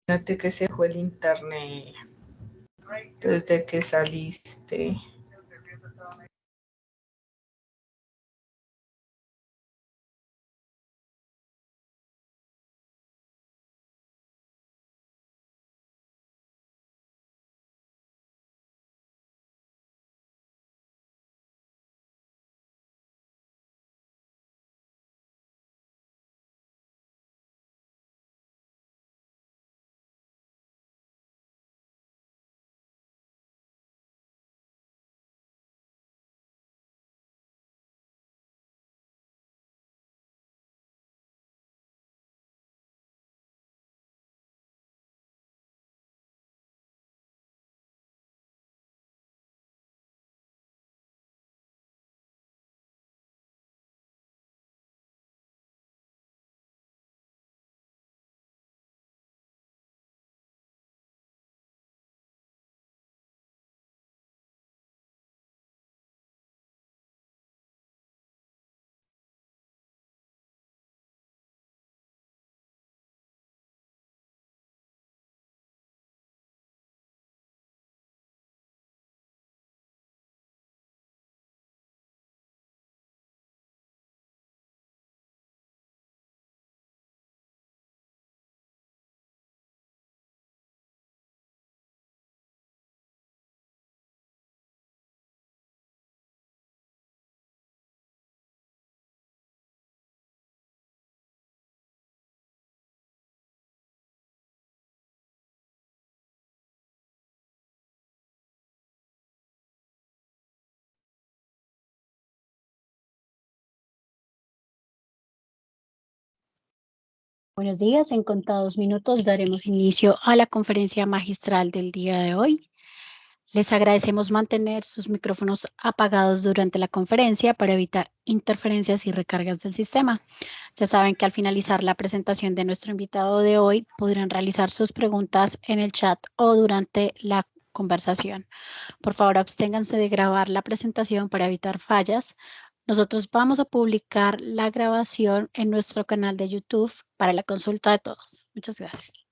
Fíjate que se fue el internet desde que saliste. Buenos días, en contados minutos daremos inicio a la conferencia magistral del día de hoy. Les agradecemos mantener sus micrófonos apagados durante la conferencia para evitar interferencias y recargas del sistema. Ya saben que al finalizar la presentación de nuestro invitado de hoy, podrán realizar sus preguntas en el chat o durante la conversación. Por favor, absténganse de grabar la presentación para evitar fallas. Nosotros vamos a publicar la grabación en nuestro canal de YouTube para la consulta de todos. Muchas gracias.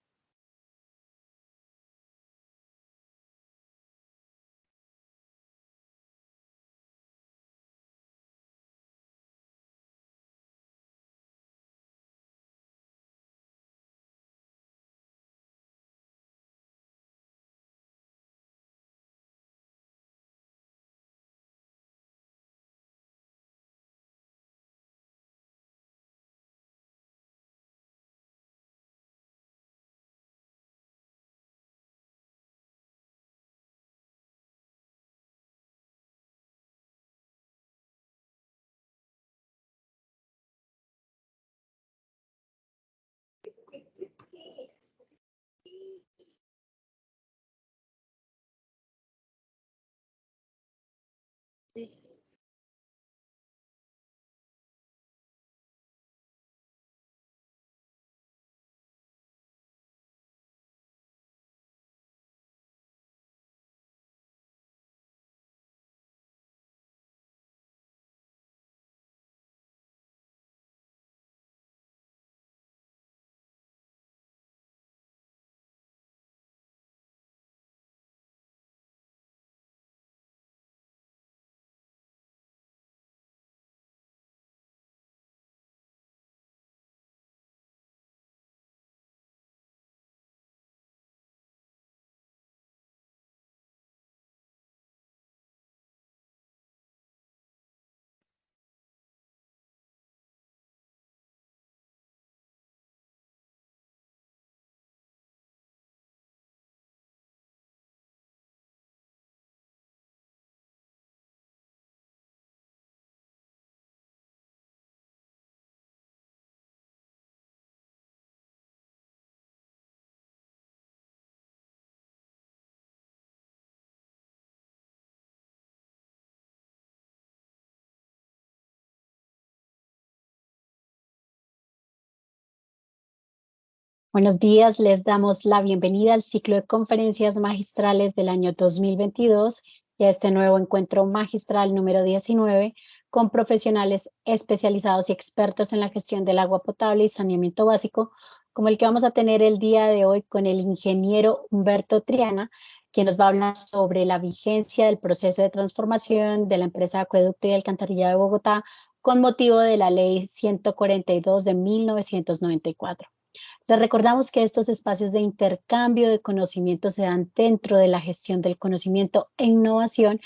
Buenos días, les damos la bienvenida al ciclo de conferencias magistrales del año 2022 y a este nuevo encuentro magistral número 19 con profesionales especializados y expertos en la gestión del agua potable y saneamiento básico, como el que vamos a tener el día de hoy con el ingeniero Humberto Triana, quien nos va a hablar sobre la vigencia del proceso de transformación de la empresa de acueducto y alcantarillado de Bogotá con motivo de la Ley 142 de 1994. Les recordamos que estos espacios de intercambio de conocimiento se dan dentro de la gestión del conocimiento e innovación,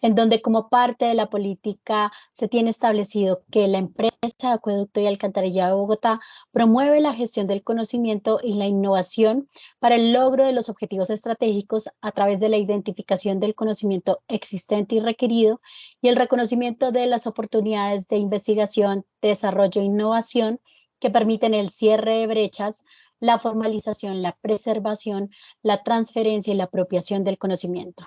en donde como parte de la política se tiene establecido que la empresa de acueducto y alcantarillado de Bogotá promueve la gestión del conocimiento y la innovación para el logro de los objetivos estratégicos a través de la identificación del conocimiento existente y requerido y el reconocimiento de las oportunidades de investigación, desarrollo e innovación que permiten el cierre de brechas, la formalización, la preservación, la transferencia y la apropiación del conocimiento.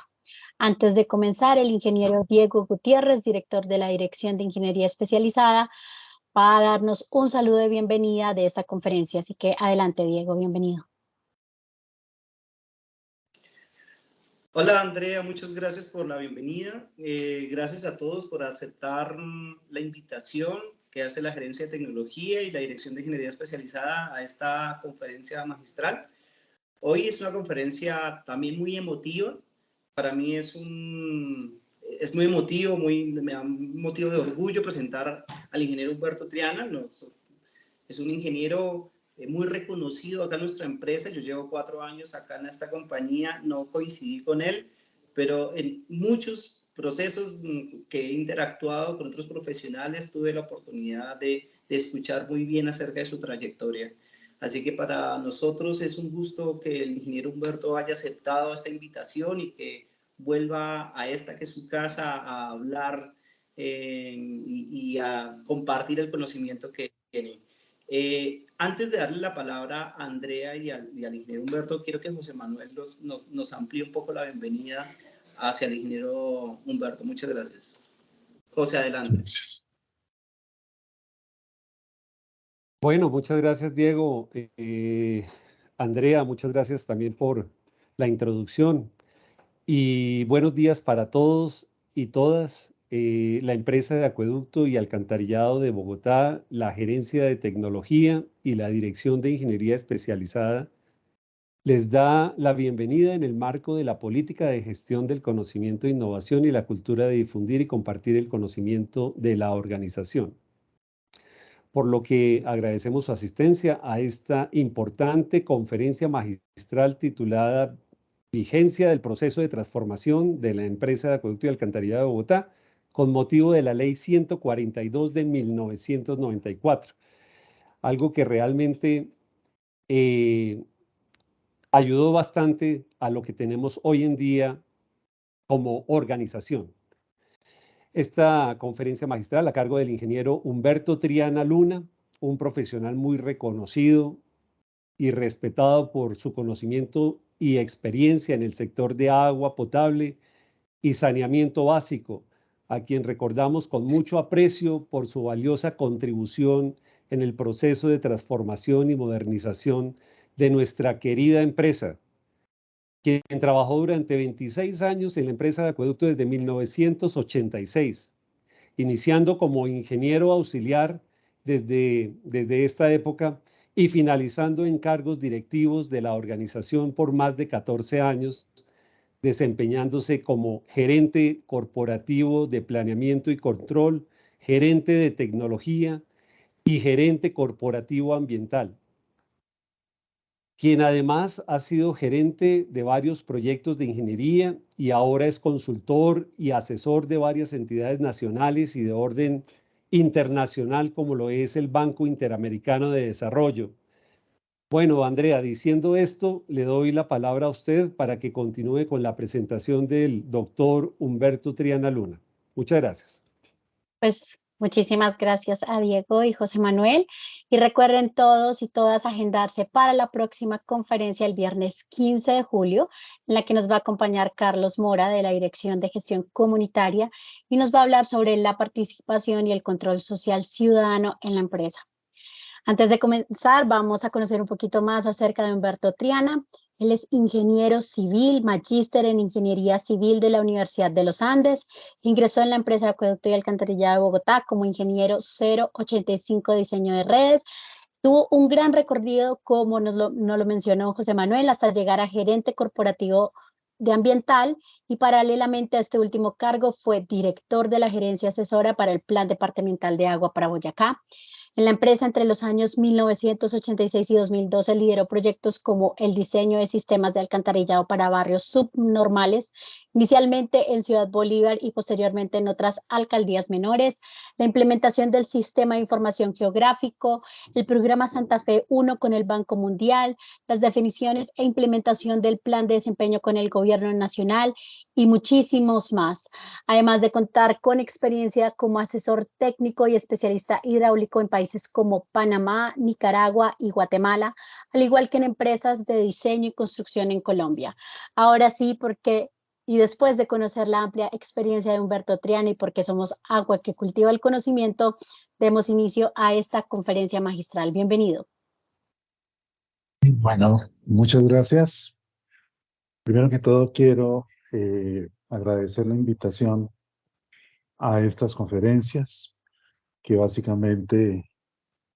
Antes de comenzar, el ingeniero Diego Gutiérrez, director de la Dirección de Ingeniería Especializada, va a darnos un saludo de bienvenida de esta conferencia. Así que adelante, Diego, bienvenido. Hola Andrea, muchas gracias por la bienvenida. Gracias a todos por aceptar la invitación que hace la Gerencia de Tecnología y la Dirección de Ingeniería Especializada a esta conferencia magistral. Hoy es una conferencia también muy emotiva. Para mí es muy emotivo, me da un motivo de orgullo presentar al ingeniero Humberto Triana. Es un ingeniero muy reconocido acá en nuestra empresa. Yo llevo 4 años acá en esta compañía, no coincidí con él, pero en muchos procesos que he interactuado con otros profesionales tuve la oportunidad de escuchar muy bien acerca de su trayectoria. Así que para nosotros es un gusto que el ingeniero Humberto haya aceptado esta invitación y que vuelva a esta que es su casa a hablar y a compartir el conocimiento que tiene. Antes de darle la palabra a Andrea y al ingeniero Humberto, quiero que José Manuel nos amplíe un poco la bienvenida hacia el ingeniero Humberto. Muchas gracias. José, adelante. Bueno, muchas gracias, Diego. Andrea, muchas gracias también por la introducción. Y buenos días para todos y todas. La empresa de acueducto y alcantarillado de Bogotá, la Gerencia de Tecnología y la Dirección de Ingeniería Especializada les da la bienvenida en el marco de la política de gestión del conocimiento e innovación y la cultura de difundir y compartir el conocimiento de la organización. Por lo que agradecemos su asistencia a esta importante conferencia magistral titulada Vigencia del proceso de transformación de la empresa de acueducto y alcantarillado de Bogotá con motivo de la Ley 142 de 1994. Algo que realmente ayudó bastante a lo que tenemos hoy en día como organización. Esta conferencia magistral a cargo del ingeniero Humberto Triana Luna, un profesional muy reconocido y respetado por su conocimiento y experiencia en el sector de agua potable y saneamiento básico, a quien recordamos con mucho aprecio por su valiosa contribución en el proceso de transformación y modernización de nuestra querida empresa, quien trabajó durante 26 años en la empresa de acueducto desde 1986, iniciando como ingeniero auxiliar desde esta época y finalizando en cargos directivos de la organización por más de 14 años, desempeñándose como gerente corporativo de planeamiento y control, gerente de tecnología y gerente corporativo ambiental, quien además ha sido gerente de varios proyectos de ingeniería y ahora es consultor y asesor de varias entidades nacionales y de orden internacional, como lo es el Banco Interamericano de Desarrollo. Bueno, Andrea, diciendo esto, le doy la palabra a usted para que continúe con la presentación del doctor Humberto Triana Luna. Muchas gracias. Pues muchísimas gracias a Diego y José Manuel. Y recuerden todos y todas agendarse para la próxima conferencia el viernes 15 de julio, en la que nos va a acompañar Carlos Mora de la Dirección de Gestión Comunitaria y nos va a hablar sobre la participación y el control social ciudadano en la empresa. Antes de comenzar, vamos a conocer un poquito más acerca de Humberto Triana. Él es ingeniero civil, magíster en Ingeniería Civil de la Universidad de los Andes. Ingresó en la empresa de Acueducto y Alcantarillado de Bogotá como ingeniero 085 diseño de redes. Tuvo un gran recorrido, como nos lo mencionó José Manuel, hasta llegar a gerente corporativo de ambiental, y paralelamente a este último cargo fue director de la gerencia asesora para el Plan Departamental de Agua para Boyacá. En la empresa, entre los años 1986 y 2012, lideró proyectos como el diseño de sistemas de alcantarillado para barrios subnormales, inicialmente en Ciudad Bolívar y posteriormente en otras alcaldías menores, la implementación del Sistema de Información Geográfico, el programa Santa Fe 1 con el Banco Mundial, las definiciones e implementación del Plan de Desempeño con el Gobierno Nacional y muchísimos más. Además de contar con experiencia como asesor técnico y especialista hidráulico en países como Panamá, Nicaragua y Guatemala, al igual que en empresas de diseño y construcción en Colombia. Ahora sí, y después de conocer la amplia experiencia de Humberto Triana y porque somos agua que cultiva el conocimiento, demos inicio a esta conferencia magistral. Bienvenido. Bueno, muchas gracias. Primero que todo quiero agradecer la invitación a estas conferencias, que básicamente,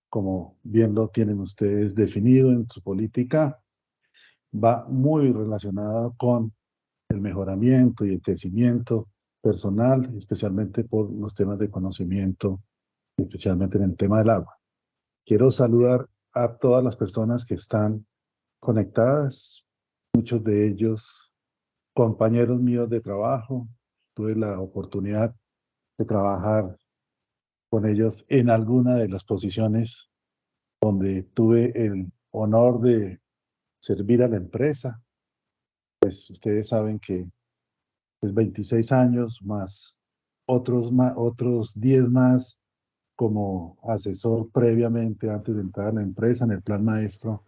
como bien lo tienen ustedes definido en su política, va muy relacionado con el mejoramiento y el crecimiento personal, especialmente por los temas de conocimiento, especialmente en el tema del agua. Quiero saludar a todas las personas que están conectadas, muchos de ellos compañeros míos de trabajo. Tuve la oportunidad de trabajar con ellos en alguna de las posiciones donde tuve el honor de servir a la empresa. Pues ustedes saben que es 26 años más otros 10 más como asesor previamente antes de entrar a la empresa en el plan maestro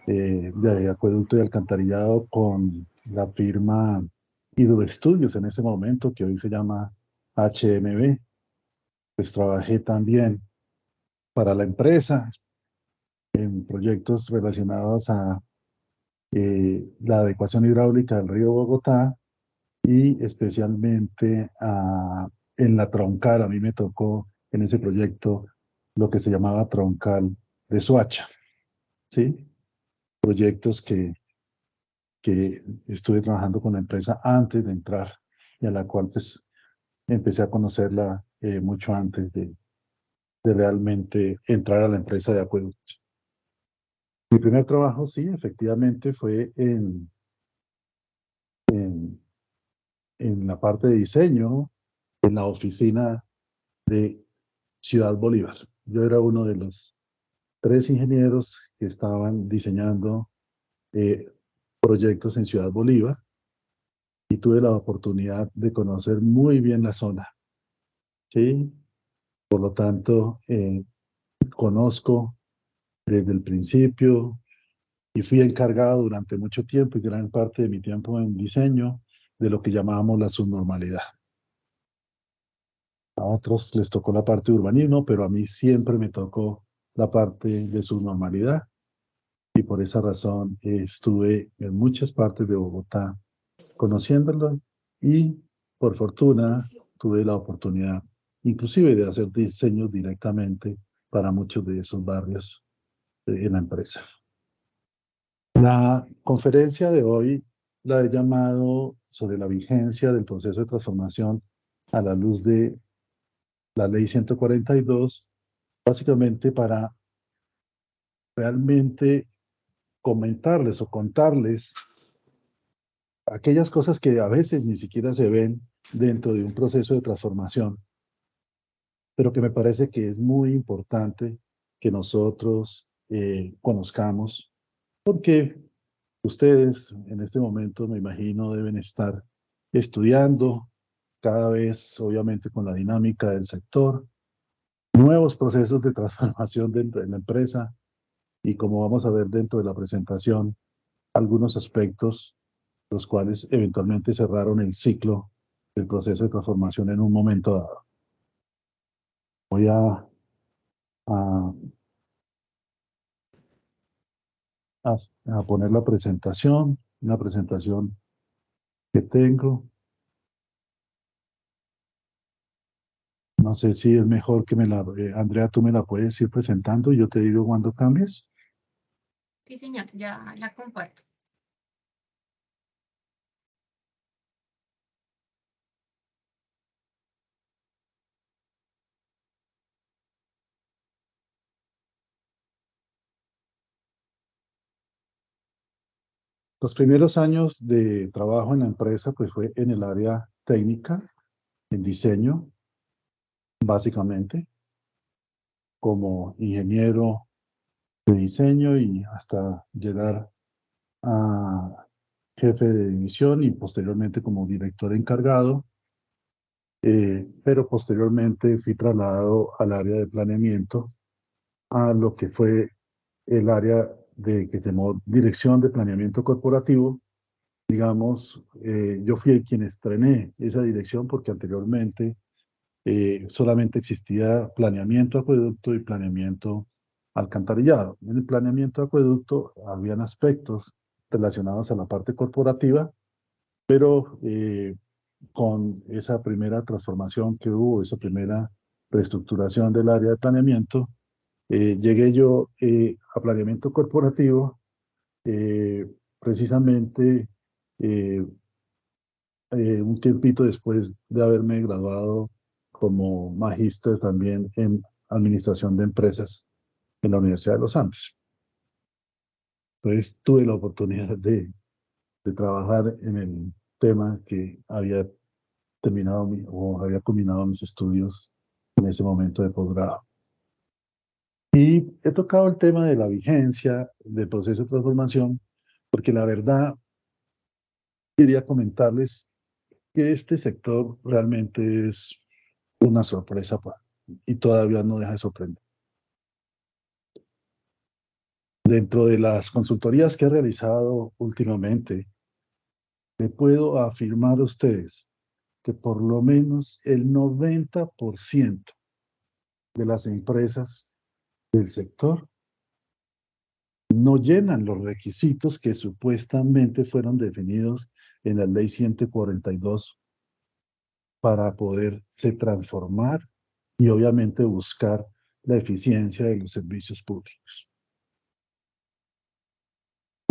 de acueducto y alcantarillado con la firma Hidroestudios en ese momento, que hoy se llama HMB. Pues trabajé también para la empresa en proyectos relacionados a la adecuación hidráulica del río Bogotá y especialmente en la troncal. A mí me tocó en ese proyecto lo que se llamaba troncal de Soacha, ¿sí? Proyectos que estuve trabajando con la empresa antes de entrar y a la cual pues empecé a conocerla mucho antes de realmente entrar a la empresa de acueducto. Mi primer trabajo, sí, efectivamente, fue en la parte de diseño, en la oficina de Ciudad Bolívar. Yo era uno de los 3 ingenieros que estaban diseñando proyectos en Ciudad Bolívar y tuve la oportunidad de conocer muy bien la zona, ¿sí? Por lo tanto, conozco desde el principio y fui encargado durante mucho tiempo y gran parte de mi tiempo en diseño de lo que llamábamos la subnormalidad. A otros les tocó la parte de urbanismo, pero a mí siempre me tocó la parte de subnormalidad y por esa razón estuve en muchas partes de Bogotá conociéndolo y por fortuna tuve la oportunidad inclusive de hacer diseños directamente para muchos de esos barrios en la empresa. La conferencia de hoy la he llamado sobre la vigencia del proceso de transformación a la luz de la Ley 142, básicamente para realmente comentarles o contarles aquellas cosas que a veces ni siquiera se ven dentro de un proceso de transformación, pero que me parece que es muy importante que nosotros conozcamos, porque ustedes en este momento, me imagino, deben estar estudiando cada vez, obviamente, con la dinámica del sector, nuevos procesos de transformación dentro de la empresa y, como vamos a ver dentro de la presentación, algunos aspectos los cuales eventualmente cerraron el ciclo del proceso de transformación en un momento dado. Voy a a poner la presentación, una presentación que tengo. No sé si es mejor que Andrea, tú me la puedes ir presentando y yo te digo cuando cambies. Sí, señor, ya la comparto. Los primeros años de trabajo en la empresa pues fue en el área técnica, en diseño, básicamente, como ingeniero de diseño y hasta llegar a jefe de división y posteriormente como director encargado, pero posteriormente fui trasladado al área de planeamiento, a lo que fue el área que se llamó Dirección de Planeamiento Corporativo. Digamos, yo fui quien estrené esa dirección porque anteriormente solamente existía planeamiento acueducto y planeamiento alcantarillado. En el planeamiento acueducto habían aspectos relacionados a la parte corporativa, pero con esa primera transformación que hubo, esa primera reestructuración del área de planeamiento, llegué yo a planeamiento corporativo precisamente eh, un tiempito después de haberme graduado como magíster también en administración de empresas en la Universidad de los Andes. Entonces tuve la oportunidad de trabajar en el tema que había terminado o había culminado mis estudios en ese momento de posgrado. Y he tocado el tema de la vigencia del proceso de transformación, porque la verdad quería comentarles que este sector realmente es una sorpresa y todavía no deja de sorprender. Dentro de las consultorías que he realizado últimamente, le puedo afirmar a ustedes que por lo menos el 90% de las empresas del sector no llenan los requisitos que supuestamente fueron definidos en la Ley 142 para poderse transformar y obviamente buscar la eficiencia de los servicios públicos.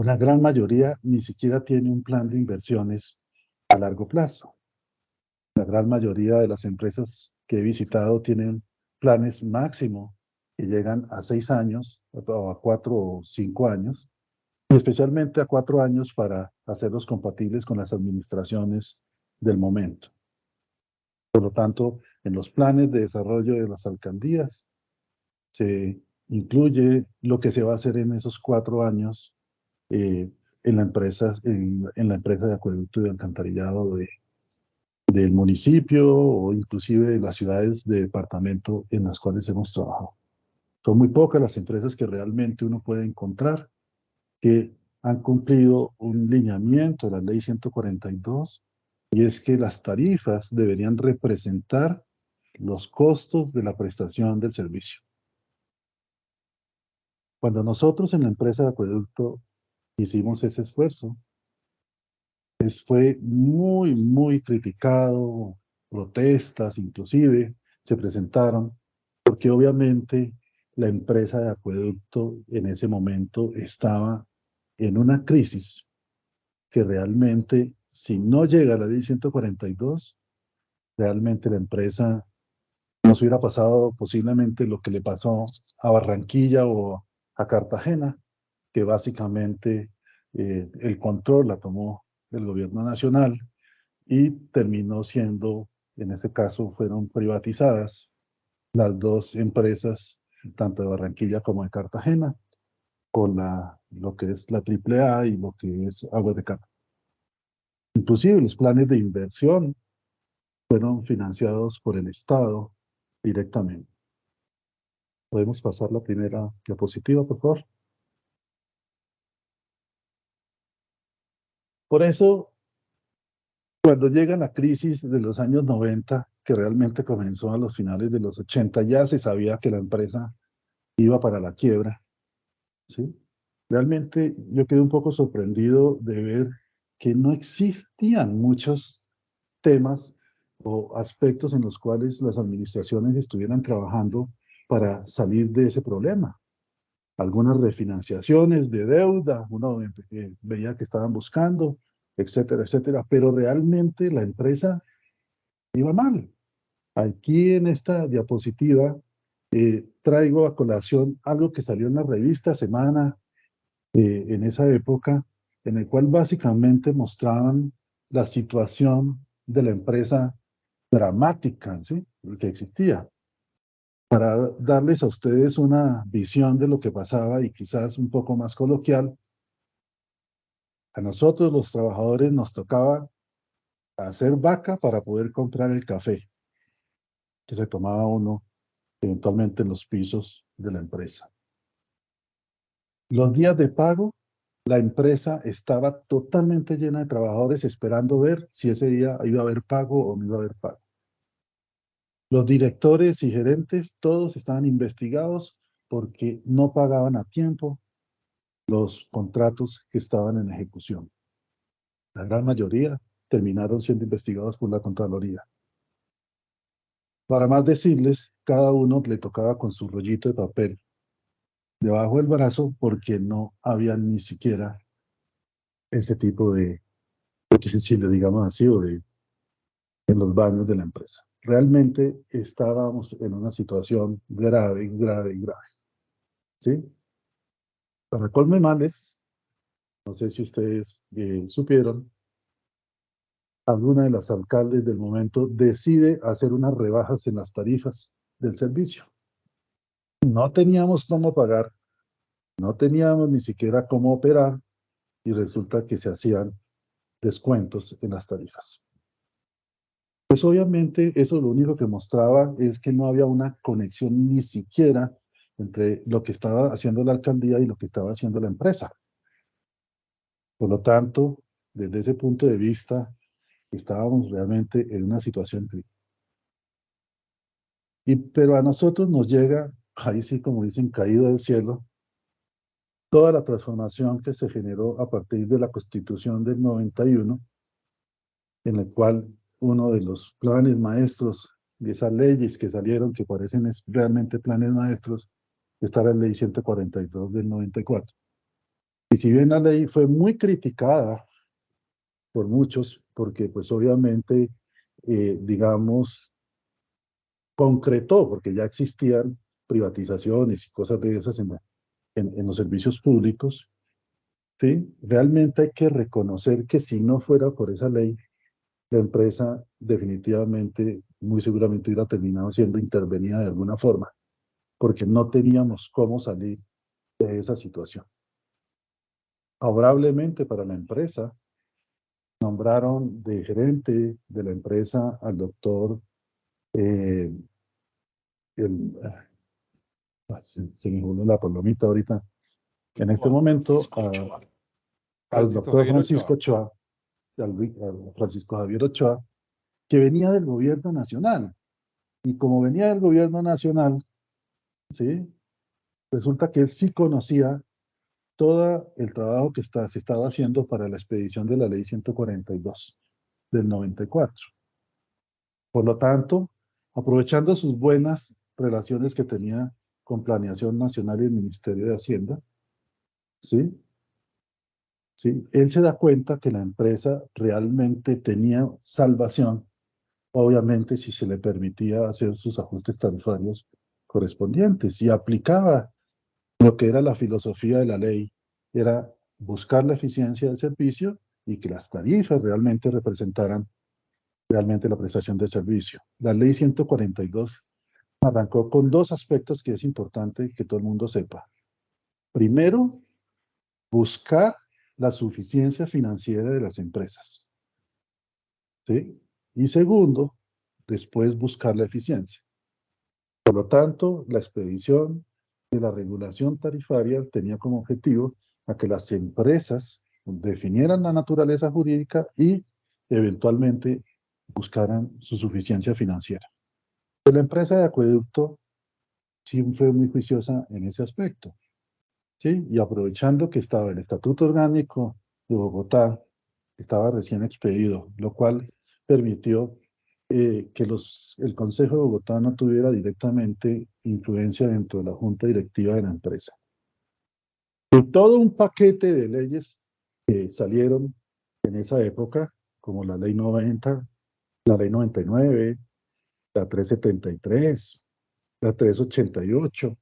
La gran mayoría ni siquiera tiene un plan de inversiones a largo plazo. La gran mayoría de las empresas que he visitado tienen planes máximo que llegan a 6 años, o a 4 o 5 años, y especialmente a 4 años para hacerlos compatibles con las administraciones del momento. Por lo tanto, en los planes de desarrollo de las alcaldías se incluye lo que se va a hacer en esos 4 años en la empresa de acueducto y alcantarillado del municipio o inclusive de las ciudades de departamento en las cuales hemos trabajado. Son muy pocas las empresas que realmente uno puede encontrar que han cumplido un lineamiento de la Ley 142, y es que las tarifas deberían representar los costos de la prestación del servicio. Cuando nosotros en la empresa de acueducto hicimos ese esfuerzo, fue muy, muy criticado, protestas inclusive se presentaron, porque obviamente la empresa de acueducto en ese momento estaba en una crisis que realmente, si no llega a la ley 142, realmente la empresa nos hubiera pasado posiblemente lo que le pasó a Barranquilla o a Cartagena, que básicamente el control la tomó el gobierno nacional y terminó siendo, en este caso, fueron privatizadas las dos empresas, tanto de Barranquilla como de Cartagena, con lo que es la AAA y lo que es Aguas de Cata. Inclusive los planes de inversión fueron financiados por el Estado directamente. ¿Podemos pasar la primera diapositiva, por favor? Por eso, cuando llega la crisis de los años 90, que realmente comenzó a los finales de los 80, ya se sabía que la empresa iba para la quiebra, ¿sí? Realmente yo quedé un poco sorprendido de ver que no existían muchos temas o aspectos en los cuales las administraciones estuvieran trabajando para salir de ese problema. Algunas refinanciaciones de deuda, uno veía que estaban buscando, etcétera, etcétera, pero realmente la empresa iba mal. Aquí en esta diapositiva traigo a colación algo que salió en la revista Semana en esa época, en el cual básicamente mostraban la situación de la empresa dramática, ¿sí? Que existía. Para darles a ustedes una visión de lo que pasaba y quizás un poco más coloquial, a nosotros los trabajadores nos tocaba hacer vaca para poder comprar el café que se tomaba uno eventualmente en los pisos de la empresa. Los días de pago, la empresa estaba totalmente llena de trabajadores esperando ver si ese día iba a haber pago o no iba a haber pago. Los directores y gerentes, todos estaban investigados porque no pagaban a tiempo los contratos que estaban en ejecución. La gran mayoría terminaron siendo investigados por la Contraloría. Para más decirles, cada uno le tocaba con su rollito de papel debajo del brazo porque no había ni siquiera ese tipo de utensilio, digamos así, o de en los baños de la empresa. Realmente estábamos en una situación grave, grave, grave. ¿Sí? Para colmo de males, no sé si ustedes supieron, alguna de las alcaldes del momento decide hacer unas rebajas en las tarifas del servicio. No teníamos cómo pagar, no teníamos ni siquiera cómo operar y resulta que se hacían descuentos en las tarifas. Pues obviamente eso lo único que mostraba es que no había una conexión ni siquiera entre lo que estaba haciendo la alcaldía y lo que estaba haciendo la empresa. Por lo tanto, desde ese punto de vista, estábamos realmente en una situación crítica. Pero a nosotros nos llega, ahí sí como dicen, caído del cielo, toda la transformación que se generó a partir de la Constitución del 91, en el cual uno de los planes maestros de esas leyes que salieron, que parecen realmente planes maestros, está la ley 142 del 94. Y si bien la ley fue muy criticada por muchos, porque pues obviamente, digamos, concretó, porque ya existían privatizaciones y cosas de esas en los servicios públicos, ¿sí? Realmente hay que reconocer que si no fuera por esa ley, la empresa definitivamente, muy seguramente hubiera terminado siendo intervenida de alguna forma, porque no teníamos cómo salir de esa situación. Favorablemente para la empresa, nombraron de gerente de la empresa al doctor, se me volvió la palomita ahorita, en este momento al doctor Francisco Ochoa, al Francisco Javier Ochoa, que venía del gobierno nacional. Y como venía del gobierno nacional, ¿sí? Resulta que él sí conocía todo el trabajo que se estaba haciendo para la expedición de la ley 142 del 94. Por lo tanto, aprovechando sus buenas relaciones que tenía con Planeación Nacional y el Ministerio de Hacienda, ¿sí? ¿Sí? Él se da cuenta que la empresa realmente tenía salvación, obviamente si se le permitía hacer sus ajustes tarifarios correspondientes y aplicaba lo que era la filosofía de la ley, era buscar la eficiencia del servicio y que las tarifas realmente representaran realmente la prestación de servicio. La ley 142 arrancó con dos aspectos que es importante que todo el mundo sepa. Primero, buscar la suficiencia financiera de las empresas. ¿Sí? Y segundo, después buscar la eficiencia. Por lo tanto, la expedición de la regulación tarifaria tenía como objetivo a que las empresas definieran la naturaleza jurídica y eventualmente buscaran su suficiencia financiera. Pero la empresa de acueducto sí fue muy juiciosa en ese aspecto. ¿sí? Y aprovechando que estaba el Estatuto Orgánico de Bogotá, estaba recién expedido, lo cual permitió que el Consejo de Bogotá no tuviera directamente influencia dentro de la junta directiva de la empresa. Y todo un paquete de leyes que salieron en esa época, como la Ley 90, la Ley 99, la 373, la 388,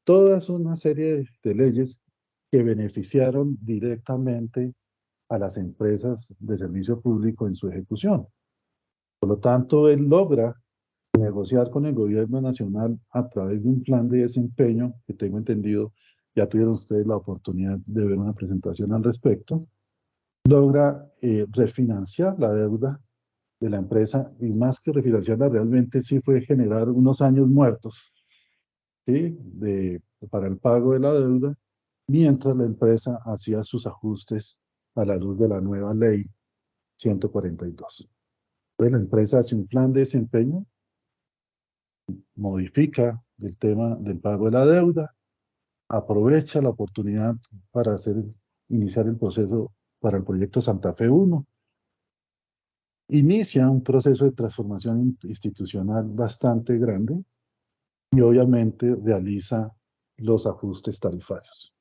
todas una serie de leyes que beneficiaron directamente a las empresas de servicio público en su ejecución. Por lo tanto, él logra negociar con el gobierno nacional a través de un plan de desempeño, que tengo entendido, ya tuvieron ustedes la oportunidad de ver una presentación al respecto, logra refinanciar la deuda de la empresa, y más que refinanciarla, realmente sí fue generar unos años muertos, ¿sí? Para el pago de la deuda, mientras la empresa hacía sus ajustes a la luz de la nueva ley 142. Entonces la empresa hace un plan de desempeño, modifica el tema del pago de la deuda, aprovecha la oportunidad para iniciar el proceso para el proyecto Santa Fe 1, inicia un proceso de transformación institucional bastante grande y obviamente realiza los ajustes tarifarios.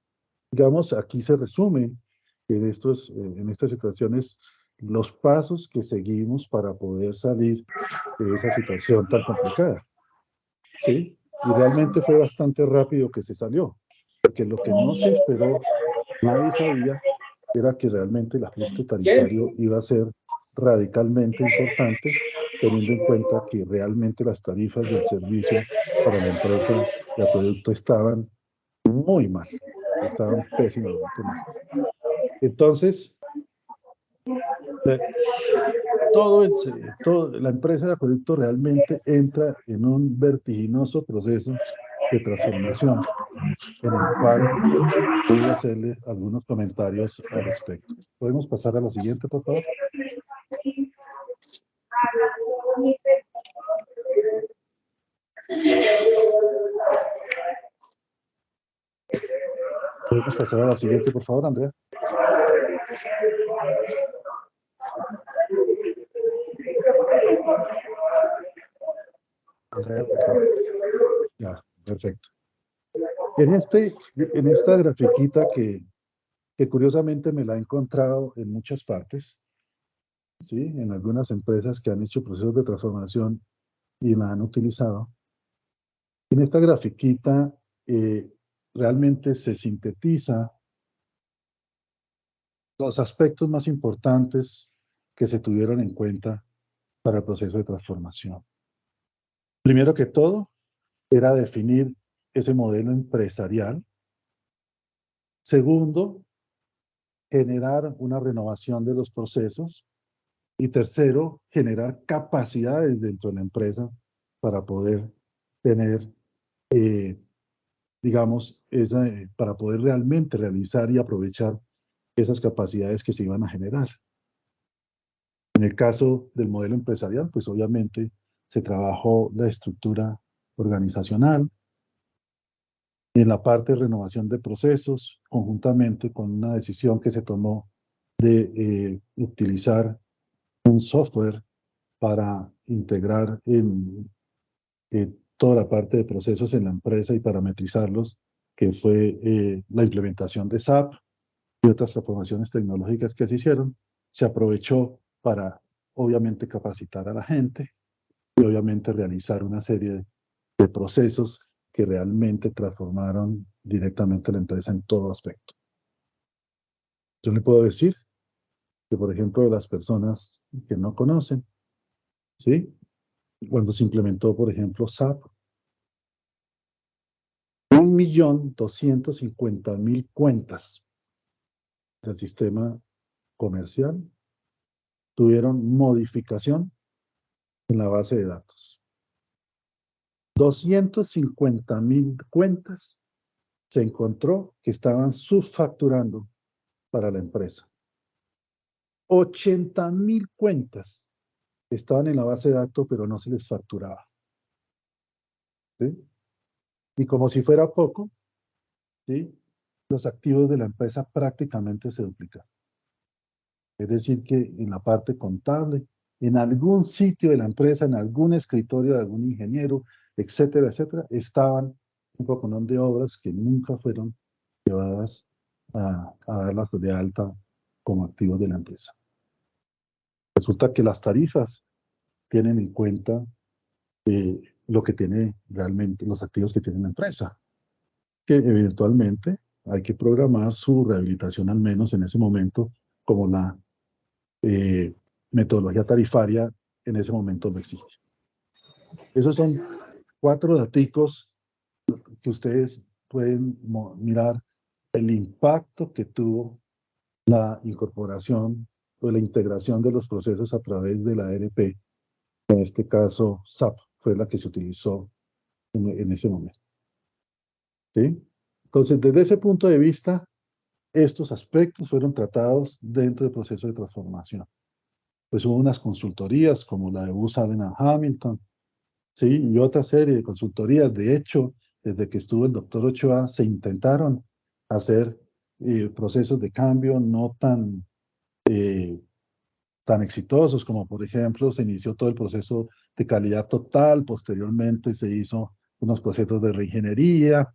Digamos, aquí se resume en estas situaciones los pasos que seguimos para poder salir de esa situación tan complicada. ¿Sí? Y realmente fue bastante rápido que se salió, porque lo que no se esperó, nadie sabía, era que realmente el ajuste tarifario iba a ser radicalmente importante, teniendo en cuenta que realmente las tarifas del servicio para la empresa de acueducto estaban muy mal, estaban pésimamente mal. Entonces, la empresa de acueducto realmente entra en un vertiginoso proceso de transformación, en el cual voy a hacerle algunos comentarios al respecto. ¿Podemos pasar a la siguiente, por favor? ¿Podemos pasar a la siguiente, por favor, Andrea? Andrea, por favor. Ya, perfecto. En esta grafiquita que curiosamente me la he encontrado en muchas partes, ¿sí? En algunas empresas que han hecho procesos de transformación y la han utilizado. En esta grafiquita realmente se sintetiza los aspectos más importantes que se tuvieron en cuenta para el proceso de transformación. Primero que todo, era definir ese modelo empresarial. Segundo, generar una renovación de los procesos. Y tercero, generar capacidades dentro de la empresa para poder tener, digamos, para poder realmente realizar y aprovechar esas capacidades que se iban a generar. En el caso del modelo empresarial, pues obviamente se trabajó la estructura organizacional. En la parte de renovación de procesos, conjuntamente con una decisión que se tomó de utilizar un software para integrar en toda la parte de procesos en la empresa y parametrizarlos, que fue la implementación de SAP y otras transformaciones tecnológicas que se hicieron. Se aprovechó para, obviamente, capacitar a la gente y, obviamente, realizar una serie de procesos que realmente transformaron directamente la empresa en todo aspecto. Yo le puedo decir que, por ejemplo, las personas que no conocen, ¿sí? Cuando se implementó, por ejemplo, SAP, 1.250.000 cuentas del sistema comercial tuvieron modificación en la base de datos. 250.000 cuentas se encontró que estaban subfacturando para la empresa. 80.000 cuentas estaban en la base de datos, pero no se les facturaba. ¿Sí? Y como si fuera poco, ¿sí? los activos de la empresa prácticamente se duplicaron. Es decir, que en la parte contable, en algún sitio de la empresa, en algún escritorio de algún ingeniero, etcétera, etcétera, estaban un poco de obras que nunca fueron llevadas a darlas de alta como activos de la empresa. Resulta que las tarifas tienen en cuenta lo que tiene realmente, los activos que tiene la empresa, que eventualmente hay que programar su rehabilitación al menos en ese momento, como la metodología tarifaria en ese momento lo exige. Esos son 4 daticos que ustedes pueden mirar el impacto que tuvo la incorporación o la integración de los procesos a través de la ERP. En este caso, SAP fue la que se utilizó en ese momento. ¿Sí? Entonces, desde ese punto de vista, estos aspectos fueron tratados dentro del proceso de transformación. Pues hubo unas consultorías como la de Booz Allen Hamilton, ¿sí? Y otra serie de consultorías. De hecho, desde que estuvo el doctor Ochoa, se intentaron hacer procesos de cambio no tan exitosos, como por ejemplo se inició todo el proceso de calidad total, posteriormente se hizo unos procesos de reingeniería,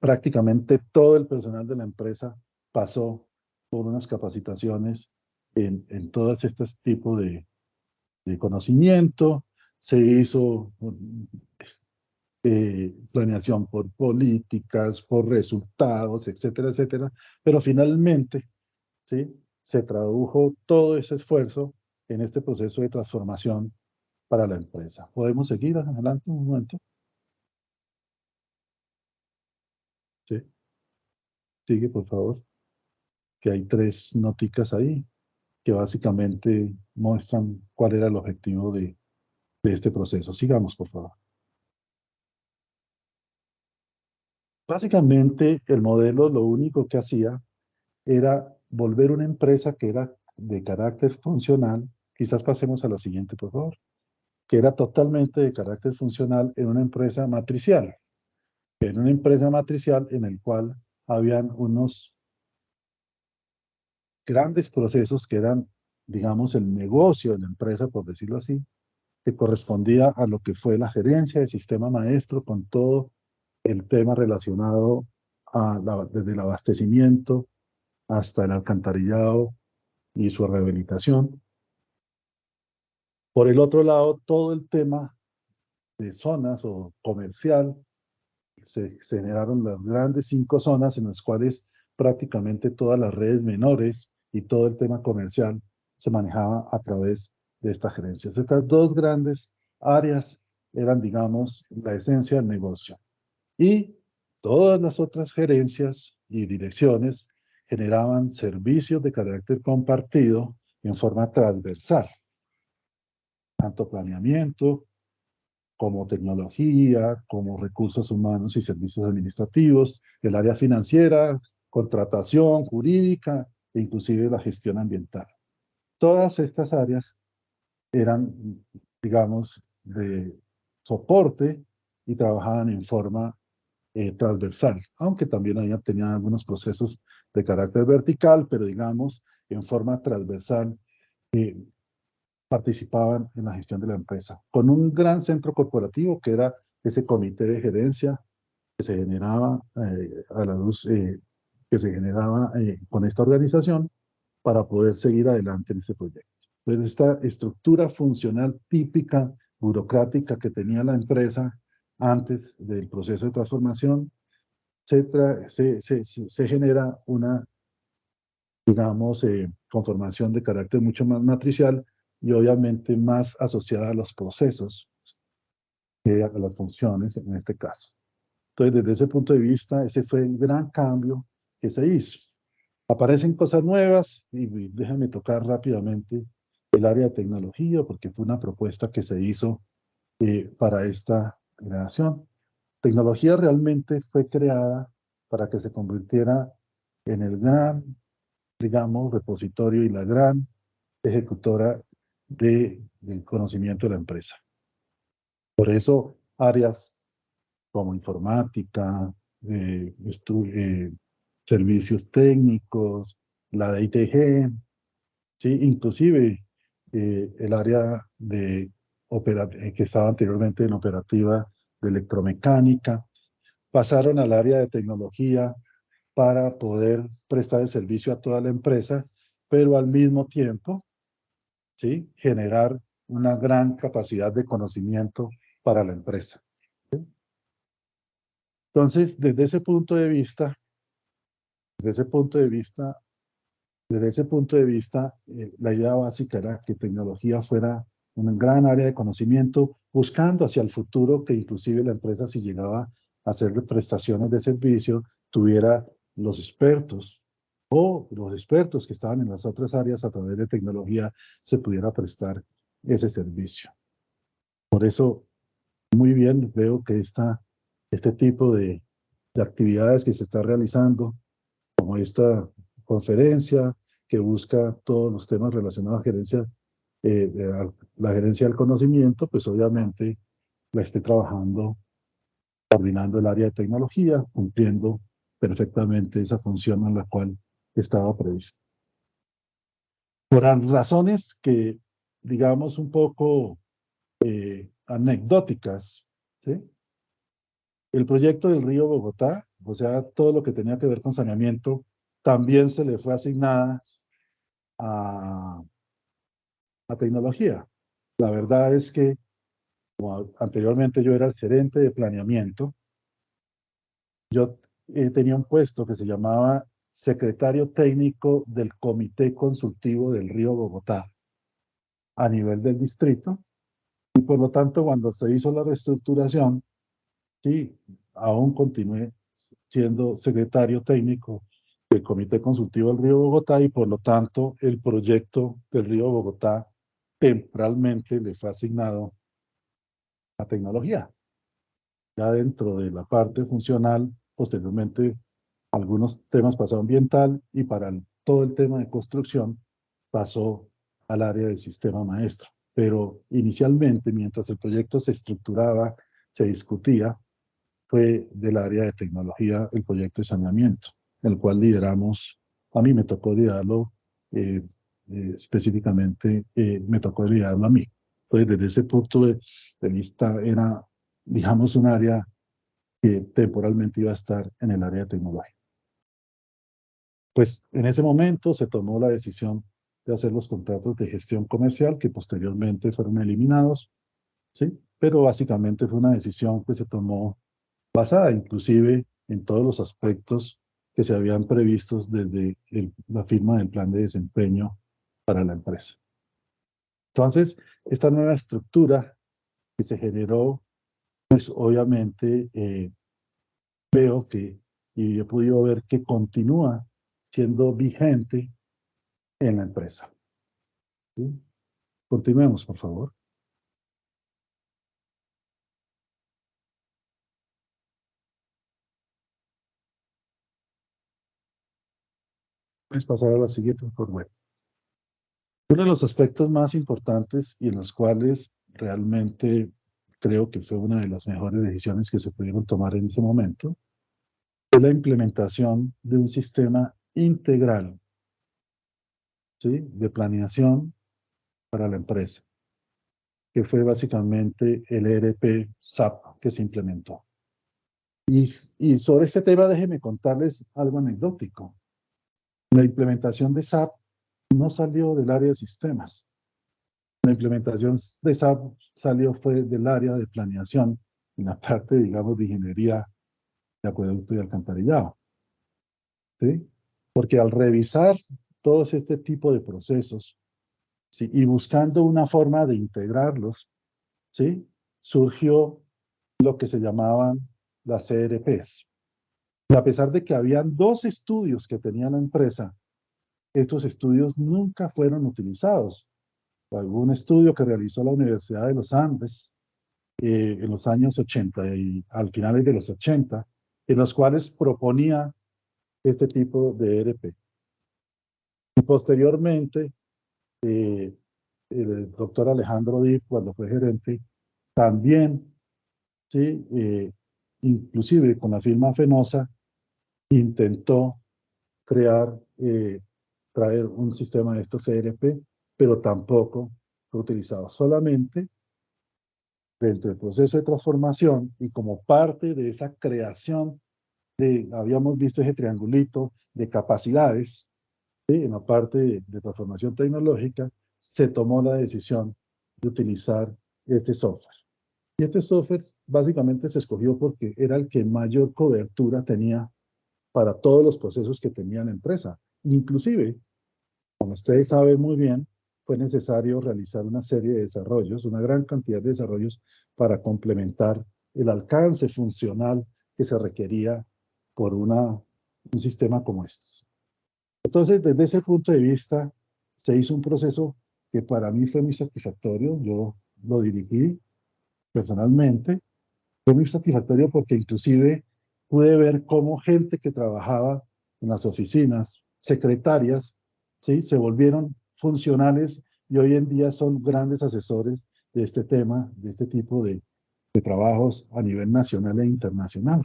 prácticamente todo el personal de la empresa pasó por unas capacitaciones en todos estos tipos de conocimiento, se hizo planeación por políticas, por resultados, etcétera, etcétera, pero finalmente, ¿sí?, se tradujo todo ese esfuerzo en este proceso de transformación para la empresa. ¿Podemos seguir adelante un momento? Sí. Sigue, por favor. Que hay 3 noticas ahí que básicamente muestran cuál era el objetivo de este proceso. Sigamos, por favor. Básicamente, el modelo lo único que hacía era volver una empresa que era de carácter funcional. Quizás pasemos a la siguiente, por favor. Que era totalmente de carácter funcional en una empresa matricial. En una empresa matricial en el cual habían unos grandes procesos que eran, digamos, el negocio de la empresa, por decirlo así, que correspondía a lo que fue la gerencia del sistema maestro con todo el tema relacionado desde el abastecimiento hasta el alcantarillado y su rehabilitación. Por el otro lado, todo el tema de zonas o comercial, se generaron las grandes 5 zonas en las cuales prácticamente todas las redes menores y todo el tema comercial se manejaba a través de estas gerencias. Estas 2 grandes áreas eran, digamos, la esencia del negocio. Y todas las otras gerencias y direcciones generaban servicios de carácter compartido en forma transversal. Tanto planeamiento, como tecnología, como recursos humanos y servicios administrativos, el área financiera, contratación jurídica e inclusive la gestión ambiental. Todas estas áreas eran, digamos, de soporte y trabajaban en forma transversal, aunque también tenían algunos procesos de carácter vertical, pero digamos, en forma transversal participaban en la gestión de la empresa, con un gran centro corporativo que era ese comité de gerencia que se generaba a la luz, que se generaba con esta organización para poder seguir adelante en este proyecto. Entonces, esta estructura funcional típica, burocrática que tenía la empresa antes del proceso de transformación, se genera una, digamos, conformación de carácter mucho más matricial y obviamente más asociada a los procesos que a las funciones en este caso. Entonces, desde ese punto de vista, ese fue el gran cambio que se hizo. Aparecen cosas nuevas y déjenme tocar rápidamente el área de tecnología porque fue una propuesta que se hizo para esta generación. Tecnología realmente fue creada para que se convirtiera en el gran, digamos, repositorio y la gran ejecutora del conocimiento de la empresa. Por eso, áreas como informática, servicios técnicos, la de ITG, ¿sí? Inclusive el área de que estaba anteriormente en operativa de electromecánica, pasaron al área de tecnología para poder prestar el servicio a toda la empresa, pero al mismo tiempo, ¿sí? Generar una gran capacidad de conocimiento para la empresa. ¿Sí? Entonces, desde ese punto de vista, la idea básica era que tecnología fuera un gran área de conocimiento, buscando hacia el futuro que inclusive la empresa, si llegaba a hacer prestaciones de servicio, tuviera los expertos o los expertos que estaban en las otras áreas a través de tecnología se pudiera prestar ese servicio. Por eso, muy bien, veo que este tipo de actividades que se está realizando, como esta conferencia que busca todos los temas relacionados a la gerencia del conocimiento, pues obviamente la esté trabajando, coordinando el área de tecnología, cumpliendo perfectamente esa función en la cual estaba prevista. Por razones que, digamos, un poco anecdóticas, ¿sí? El proyecto del río Bogotá, o sea, todo lo que tenía que ver con saneamiento, también se le fue asignada a tecnología. La verdad es que, como anteriormente yo era el gerente de planeamiento, yo tenía un puesto que se llamaba secretario técnico del Comité Consultivo del Río Bogotá a nivel del distrito, y por lo tanto cuando se hizo la reestructuración, sí, aún continué siendo secretario técnico del Comité Consultivo del Río Bogotá y por lo tanto el proyecto del Río Bogotá temporalmente le fue asignado a tecnología. Ya dentro de la parte funcional, posteriormente algunos temas pasó a ambiental y para todo el tema de construcción pasó al área del sistema maestro. Pero inicialmente, mientras el proyecto se estructuraba, se discutía, fue del área de tecnología el proyecto de saneamiento, el cual lideramos, a mí me tocó liderarlo, específicamente me tocó liderarlo a mí. Pues desde ese punto de vista era, digamos, un área que temporalmente iba a estar en el área de tecnología. Pues en ese momento se tomó la decisión de hacer los contratos de gestión comercial que posteriormente fueron eliminados, ¿sí? Pero básicamente fue una decisión que se tomó basada inclusive en todos los aspectos que se habían previstos desde la firma del plan de desempeño para la empresa. Entonces, esta nueva estructura que se generó, pues obviamente veo que, y he podido ver que continúa siendo vigente en la empresa. ¿Sí? Continuemos, por favor. Puedes pasar a la siguiente, por favor. Uno de los aspectos más importantes y en los cuales realmente creo que fue una de las mejores decisiones que se pudieron tomar en ese momento es la implementación de un sistema integral, ¿sí? De planeación para la empresa, que fue básicamente el ERP SAP que se implementó. Y sobre este tema déjenme contarles algo anecdótico. La implementación de SAP no salió del área de sistemas. La implementación de SAP fue del área de planeación, en la parte, digamos, de ingeniería de acueducto y alcantarillado. ¿Sí? Porque al revisar todos este tipo de procesos, ¿sí? Y buscando una forma de integrarlos, ¿sí? Surgió lo que se llamaban las ERPs. Y a pesar de que habían 2 estudios que tenía la empresa, estos estudios nunca fueron utilizados. Algún estudio que realizó la Universidad de los Andes en los años 80 y al finales de los 80, en los cuales proponía este tipo de ERP. Y posteriormente, el doctor Alejandro Dip, cuando fue gerente, también, ¿sí? Inclusive con la firma Fenosa, intentó traer un sistema de estos ERP, pero tampoco fue utilizado. Solamente dentro del proceso de transformación y como parte de esa creación habíamos visto ese triangulito de capacidades, ¿sí? En la parte de transformación tecnológica, se tomó la decisión de utilizar este software. Y este software básicamente se escogió porque era el que mayor cobertura tenía para todos los procesos que tenía la empresa. Inclusive, como ustedes saben muy bien, fue necesario realizar una serie de desarrollos, una gran cantidad de desarrollos para complementar el alcance funcional que se requería por un sistema como estos. Entonces, desde ese punto de vista, se hizo un proceso que para mí fue muy satisfactorio. Yo lo dirigí personalmente. Fue muy satisfactorio porque inclusive pude ver cómo gente que trabajaba en las oficinas, secretarias, ¿sí? Se volvieron funcionales y hoy en día son grandes asesores de este tema, de este tipo de trabajos a nivel nacional e internacional.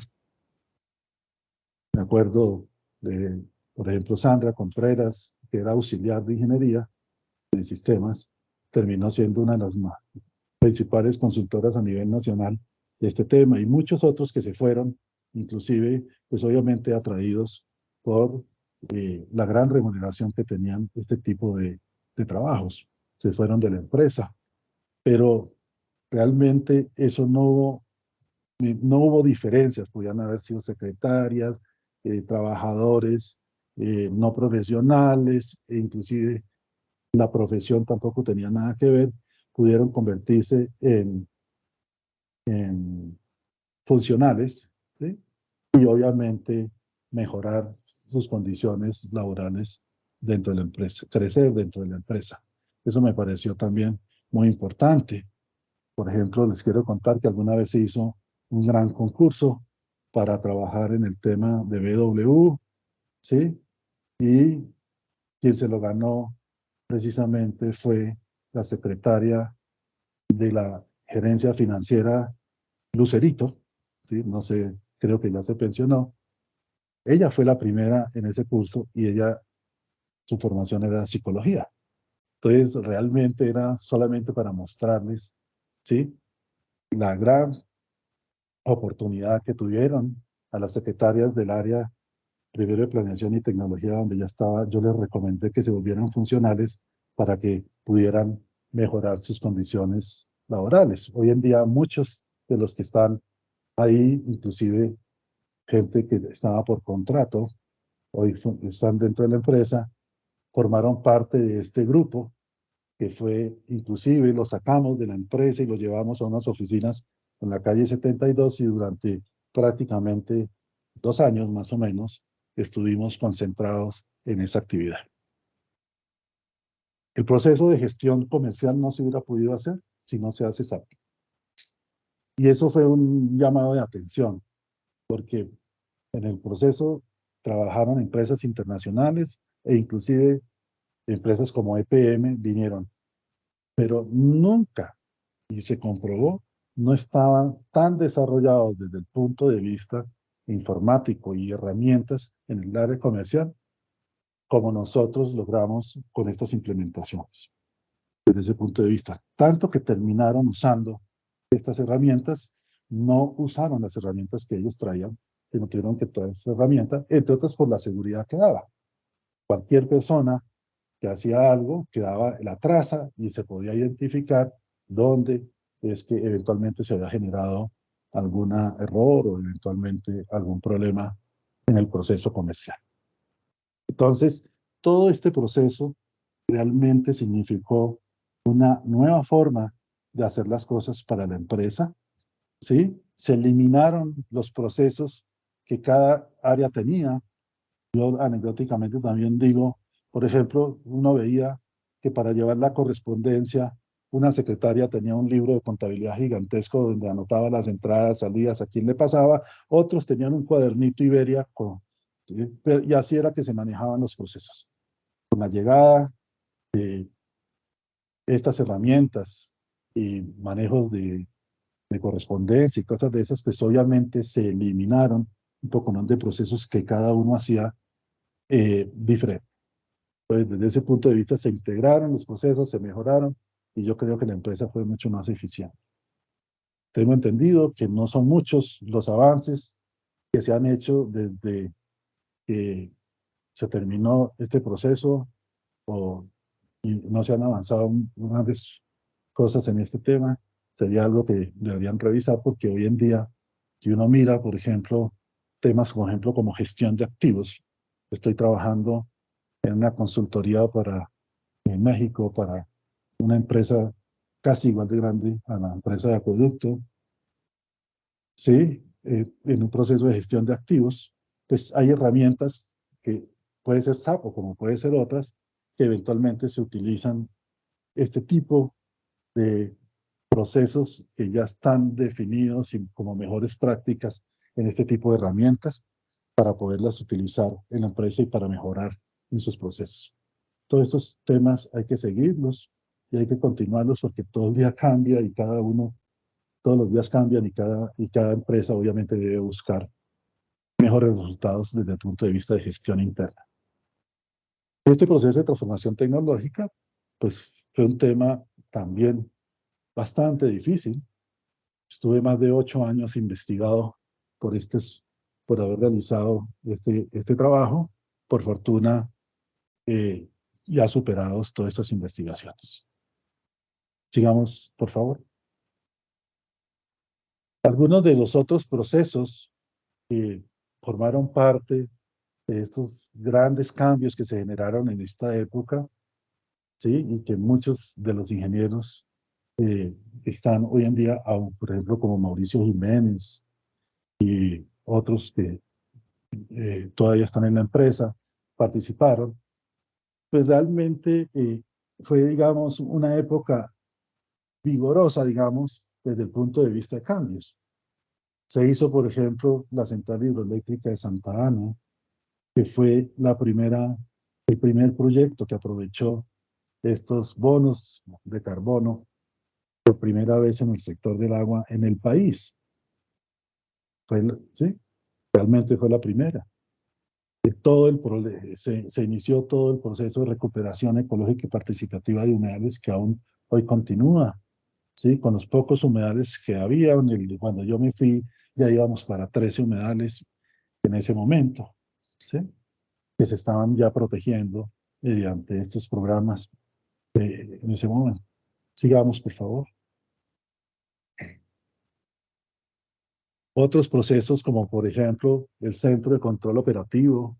Me acuerdo de, por ejemplo, Sandra Contreras, que era auxiliar de ingeniería de sistemas, terminó siendo una de las principales consultoras a nivel nacional de este tema, y muchos otros que se fueron, inclusive, pues obviamente atraídos por la gran remuneración que tenían este tipo de trabajos. Se fueron de la empresa, pero realmente eso no hubo diferencias, podían haber sido secretarias, trabajadores no profesionales, e inclusive la profesión tampoco tenía nada que ver, pudieron convertirse en funcionales, ¿sí? Y obviamente mejorar sus condiciones laborales dentro de la empresa, crecer dentro de la empresa. Eso me pareció también muy importante. Por ejemplo, les quiero contar que alguna vez se hizo un gran concurso para trabajar en el tema de BW, ¿sí? Y quien se lo ganó precisamente fue la secretaria de la gerencia financiera Lucerito, ¿sí? No sé, creo que ya se pensionó. Ella fue la primera en ese curso y su formación era psicología. Entonces, realmente era solamente para mostrarles, ¿sí? La gran oportunidad que tuvieron a las secretarias del área primero de planeación y tecnología, donde ya estaba. Yo les recomendé que se volvieran funcionales para que pudieran mejorar sus condiciones laborales. Hoy en día muchos de los que están ahí, inclusive gente que estaba por contrato, hoy están dentro de la empresa, formaron parte de este grupo que fue, inclusive lo sacamos de la empresa y lo llevamos a unas oficinas en la calle 72 y durante prácticamente 2 años más o menos estuvimos concentrados en esa actividad. El proceso de gestión comercial no se hubiera podido hacer si no se hace SAP. Y eso fue un llamado de atención, porque en el proceso trabajaron empresas internacionales e inclusive empresas como EPM vinieron, pero nunca, y se comprobó, no estaban tan desarrollados desde el punto de vista informático y herramientas en el área comercial como nosotros logramos con estas implementaciones. Desde ese punto de vista, tanto que terminaron usando estas herramientas, no usaron las herramientas que ellos traían, sino tuvieron que todas esas herramientas, entre otras por la seguridad que daba. Cualquier persona que hacía algo quedaba la traza y se podía identificar dónde es que eventualmente se había generado algún error o eventualmente algún problema en el proceso comercial. Entonces, todo este proceso realmente significó una nueva forma de hacer las cosas para la empresa, ¿sí? Se eliminaron los procesos que cada área tenía. Yo anecdóticamente también digo, por ejemplo, uno veía que para llevar la correspondencia, una secretaria tenía un libro de contabilidad gigantesco donde anotaba las entradas, salidas, a quién le pasaba, otros tenían un cuadernito Iberia, ¿sí? Y así era que se manejaban los procesos. Con la llegada de estas herramientas y manejos de correspondencia y cosas de esas, pues obviamente se eliminaron un poco más de procesos que cada uno hacía diferente. Pues desde ese punto de vista se integraron los procesos, se mejoraron y yo creo que la empresa fue mucho más eficiente. Tengo entendido que no son muchos los avances que se han hecho desde que se terminó este proceso y no se han avanzado grandes cosas en este tema. Sería algo que deberían revisar porque hoy en día, si uno mira, por ejemplo, temas, por ejemplo, como gestión de activos, estoy trabajando en una consultoría en México para una empresa casi igual de grande a la empresa de acueducto, sí, en un proceso de gestión de activos, pues hay herramientas que puede ser SAP o como puede ser otras, que eventualmente se utilizan este tipo de procesos que ya están definidos y como mejores prácticas en este tipo de herramientas para poderlas utilizar en la empresa y para mejorar en sus procesos. Todos estos temas hay que seguirlos y hay que continuarlos porque todo el día cambia y cada uno, todos los días cambian y cada empresa obviamente debe buscar mejores resultados desde el punto de vista de gestión interna. Este proceso de transformación tecnológica, pues fue un tema también bastante difícil. Estuve más de 8 años investigado por haber realizado este trabajo. Por fortuna, ya superados todas estas investigaciones. Sigamos, por favor. Algunos de los otros procesos que formaron parte de estos grandes cambios que se generaron en esta época, ¿sí? Y que muchos de los ingenieros están hoy en día, por ejemplo, como Mauricio Jiménez y otros que todavía están en la empresa, participaron, pues realmente fue, digamos, una época vigorosa, digamos, desde el punto de vista de cambios. Se hizo, por ejemplo, la central hidroeléctrica de Santa Ana, que fue el primer proyecto que aprovechó estos bonos de carbono por primera vez en el sector del agua en el país. Sí, realmente fue la primera. Se inició todo el proceso de recuperación ecológica y participativa de humedales que aún hoy continúa, ¿sí? Con los pocos humedales que había, cuando yo me fui, ya íbamos para 13 humedales en ese momento, ¿sí? Que se estaban ya protegiendo mediante estos programas en ese momento. Sigamos, por favor. Otros procesos, como por ejemplo el Centro de Control Operativo,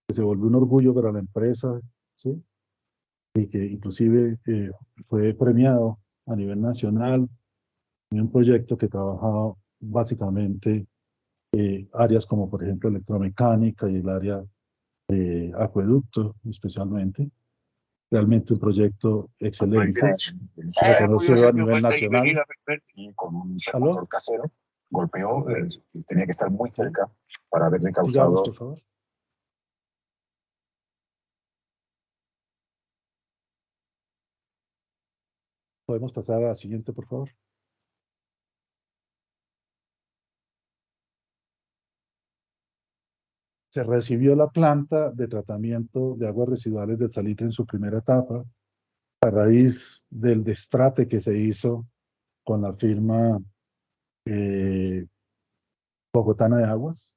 que se volvió un orgullo para la empresa, ¿sí? Y que inclusive fue premiado a nivel nacional en un proyecto que trabajaba básicamente áreas como por ejemplo electromecánica y el área de acueducto especialmente. Realmente un proyecto excelente, reconocido a nivel nacional. Y con un servidor casero golpeó, tenía que estar muy cerca para haberle causado... Sigamos, por favor. Podemos pasar a la siguiente, por favor. Se recibió la planta de tratamiento de aguas residuales del Salitre en su primera etapa, a raíz del destrate que se hizo con la firma Bogotana de Aguas.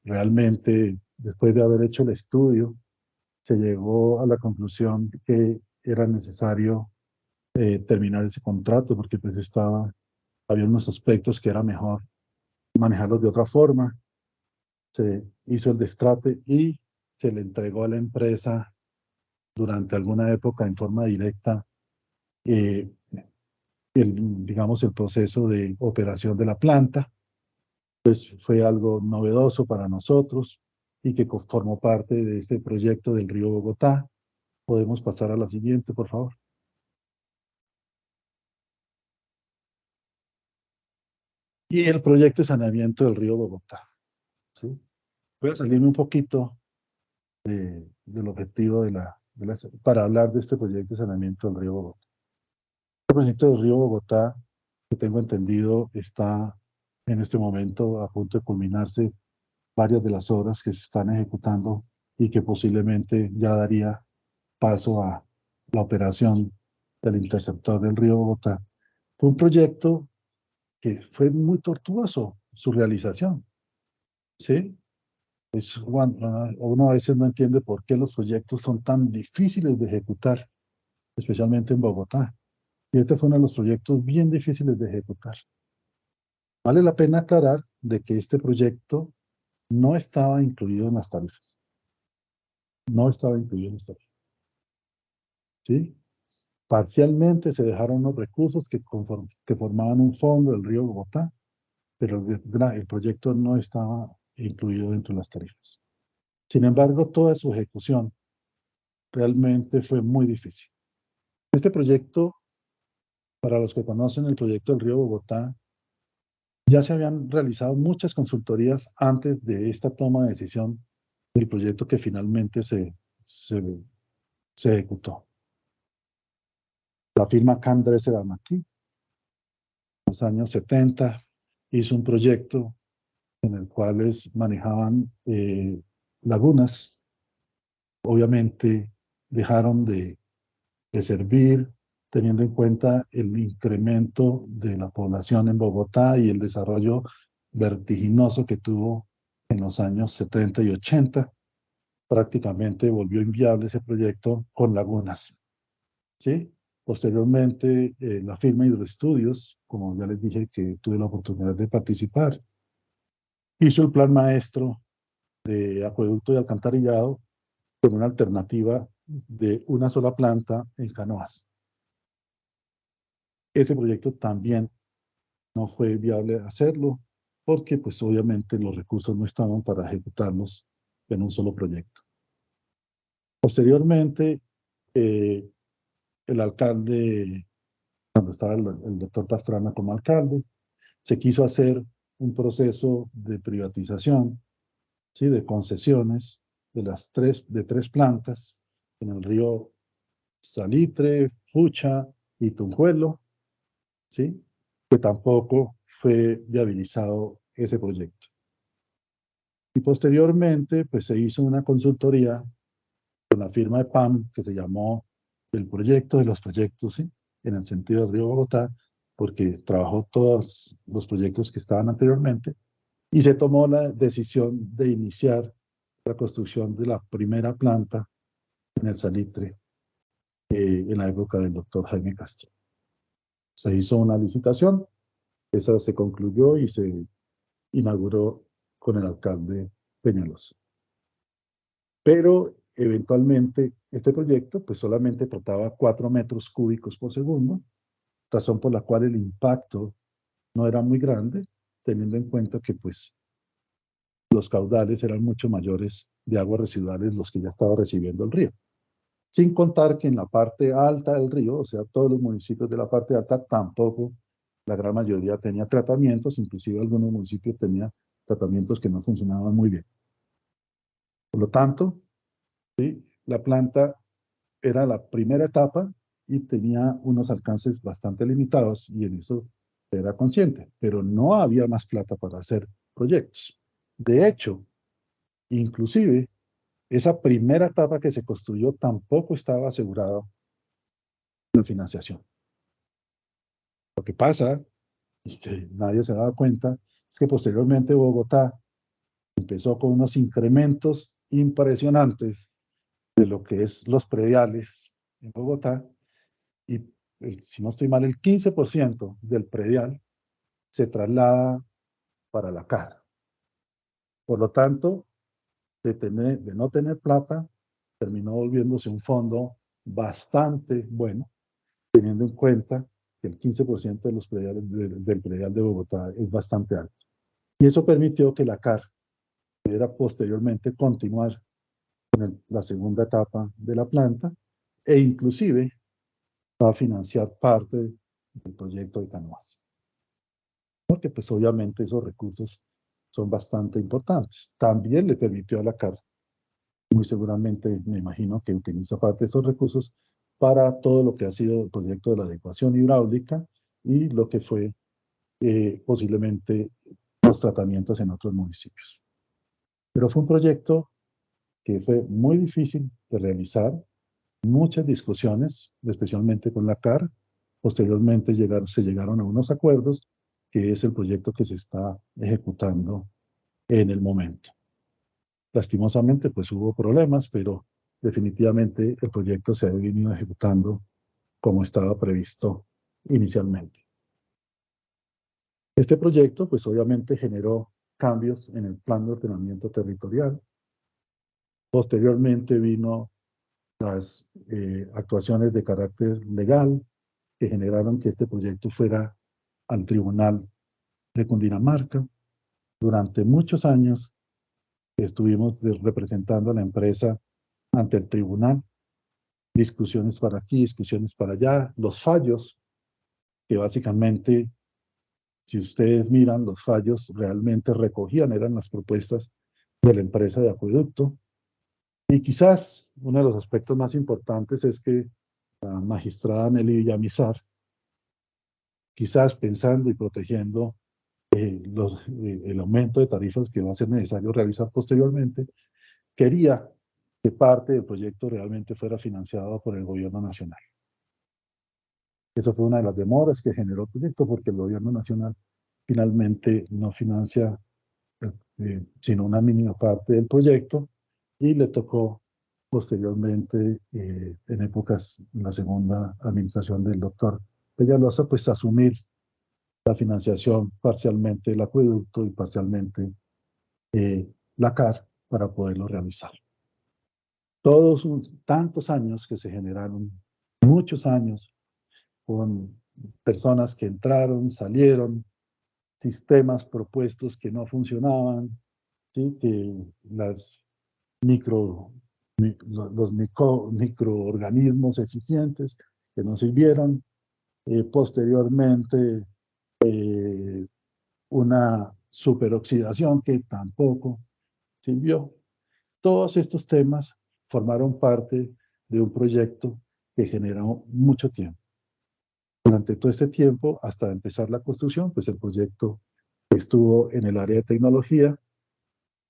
Realmente, después de haber hecho el estudio, se llegó a la conclusión que era necesario terminar ese contrato porque pues había unos aspectos que era mejor manejarlos de otra forma. Se hizo el destrate y se le entregó a la empresa durante alguna época en forma directa digamos, el proceso de operación de la planta. Pues fue algo novedoso para nosotros y que formó parte de este proyecto del río Bogotá. Podemos pasar a la siguiente, por favor. Y el proyecto de saneamiento del río Bogotá, ¿sí? Voy a salirme un poquito del objetivo para hablar de este proyecto de saneamiento del río Bogotá. El proyecto del río Bogotá, que tengo entendido, está en este momento a punto de culminarse varias de las obras que se están ejecutando y que posiblemente ya daría paso a la operación del interceptor del río Bogotá. Fue un proyecto que fue muy tortuoso su realización, ¿sí? Uno a veces no entiende por qué los proyectos son tan difíciles de ejecutar, especialmente en Bogotá. Y este fue uno de los proyectos bien difíciles de ejecutar. Vale la pena aclarar de que este proyecto no estaba incluido en las tarifas. No estaba incluido en las tarifas. ¿Sí? Parcialmente se dejaron unos recursos que formaban un fondo del río Bogotá, pero el proyecto no estaba incluido dentro de las tarifas. Sin embargo, toda su ejecución realmente fue muy difícil. Este proyecto, para los que conocen el proyecto del río Bogotá, ya se habían realizado muchas consultorías antes de esta toma de decisión del proyecto que finalmente se ejecutó. La firma Candresser Armati, en los años 70, hizo un proyecto en el cual manejaban lagunas. Obviamente dejaron de servir, teniendo en cuenta el incremento de la población en Bogotá y el desarrollo vertiginoso que tuvo en los años 70 y 80. Prácticamente volvió inviable ese proyecto con lagunas, ¿sí? Posteriormente, la firma Hidroestudios, como ya les dije que tuve la oportunidad de participar, hizo el plan maestro de acueducto y alcantarillado con una alternativa de una sola planta en Canoas. Este proyecto también no fue viable hacerlo porque pues obviamente los recursos no estaban para ejecutarlos en un solo proyecto. Posteriormente, el alcalde, cuando estaba el doctor Pastrana como alcalde, se quiso hacer un proceso de privatización, ¿sí? De concesiones de tres plantas en el río Salitre, Fucha y Tunjuelo, ¿sí? Que tampoco fue viabilizado ese proyecto. Y posteriormente, pues se hizo una consultoría con la firma de PAM, que se llamó el proyecto de los proyectos, ¿sí? En el sentido del río Bogotá, porque trabajó todos los proyectos que estaban anteriormente, y se tomó la decisión de iniciar la construcción de la primera planta en el Salitre, en la época del doctor Jaime Castro. Se hizo una licitación, esa se concluyó y se inauguró con el alcalde Peñalosa. Pero eventualmente este proyecto pues solamente trataba 4 metros cúbicos por segundo, razón por la cual el impacto no era muy grande, teniendo en cuenta que pues los caudales eran mucho mayores de aguas residuales los que ya estaba recibiendo el río. Sin contar que en la parte alta del río, o sea, todos los municipios de la parte alta, tampoco la gran mayoría tenía tratamientos, inclusive algunos municipios tenían tratamientos que no funcionaban muy bien. Por lo tanto, ¿sí? La planta era la primera etapa y tenía unos alcances bastante limitados y en eso era consciente, pero no había más plata para hacer proyectos. De hecho, inclusive, esa primera etapa que se construyó tampoco estaba asegurada la financiación. Lo que pasa, y que nadie se daba cuenta, es que posteriormente Bogotá empezó con unos incrementos impresionantes de lo que es los prediales en Bogotá, y si no estoy mal, el 15% del predial se traslada para la CAR. Por lo tanto, de no tener plata, terminó volviéndose un fondo bastante bueno, teniendo en cuenta que el 15% de los prediales del predial de Bogotá es bastante alto. Y eso permitió que la CAR pudiera posteriormente continuar con la segunda etapa de la planta e inclusive va a financiar parte del proyecto de Canoas. Porque pues obviamente esos recursos son bastante importantes. También le permitió a la CAR, muy seguramente me imagino que utiliza parte de esos recursos para todo lo que ha sido el proyecto de la adecuación hidráulica y lo que fue posiblemente los tratamientos en otros municipios. Pero fue un proyecto que fue muy difícil de realizar, muchas discusiones, especialmente con la CAR. Posteriormente se llegaron a unos acuerdos, que es el proyecto que se está ejecutando en el momento. Lastimosamente, pues hubo problemas, pero definitivamente el proyecto se ha venido ejecutando como estaba previsto inicialmente. Este proyecto, pues obviamente generó cambios en el plan de ordenamiento territorial. Posteriormente vino las actuaciones de carácter legal que generaron que este proyecto fuera al Tribunal de Cundinamarca. Durante muchos años estuvimos representando a la empresa ante el tribunal, discusiones para aquí, discusiones para allá, los fallos, que básicamente, si ustedes miran, los fallos realmente recogían, eran las propuestas de la empresa de acueducto. Y quizás uno de los aspectos más importantes es que la magistrada Nelly Villamizar, quizás pensando y protegiendo el aumento de tarifas que va a ser necesario realizar posteriormente, quería que parte del proyecto realmente fuera financiado por el gobierno nacional. Esa fue una de las demoras que generó el proyecto, porque el gobierno nacional finalmente no financia sino una mínima parte del proyecto, y le tocó posteriormente, en épocas, en la segunda administración del doctor Peñalosa, pues asumir la financiación parcialmente del acueducto y parcialmente la CAR para poderlo realizar. Todos tantos años que se generaron, muchos años, con personas que entraron, salieron, sistemas propuestos que no funcionaban, ¿sí? Que los microorganismos eficientes que no sirvieron, posteriormente una superoxidación que tampoco sirvió. Todos estos temas formaron parte de un proyecto que generó mucho tiempo. Durante todo este tiempo, hasta empezar la construcción, pues el proyecto estuvo en el área de tecnología,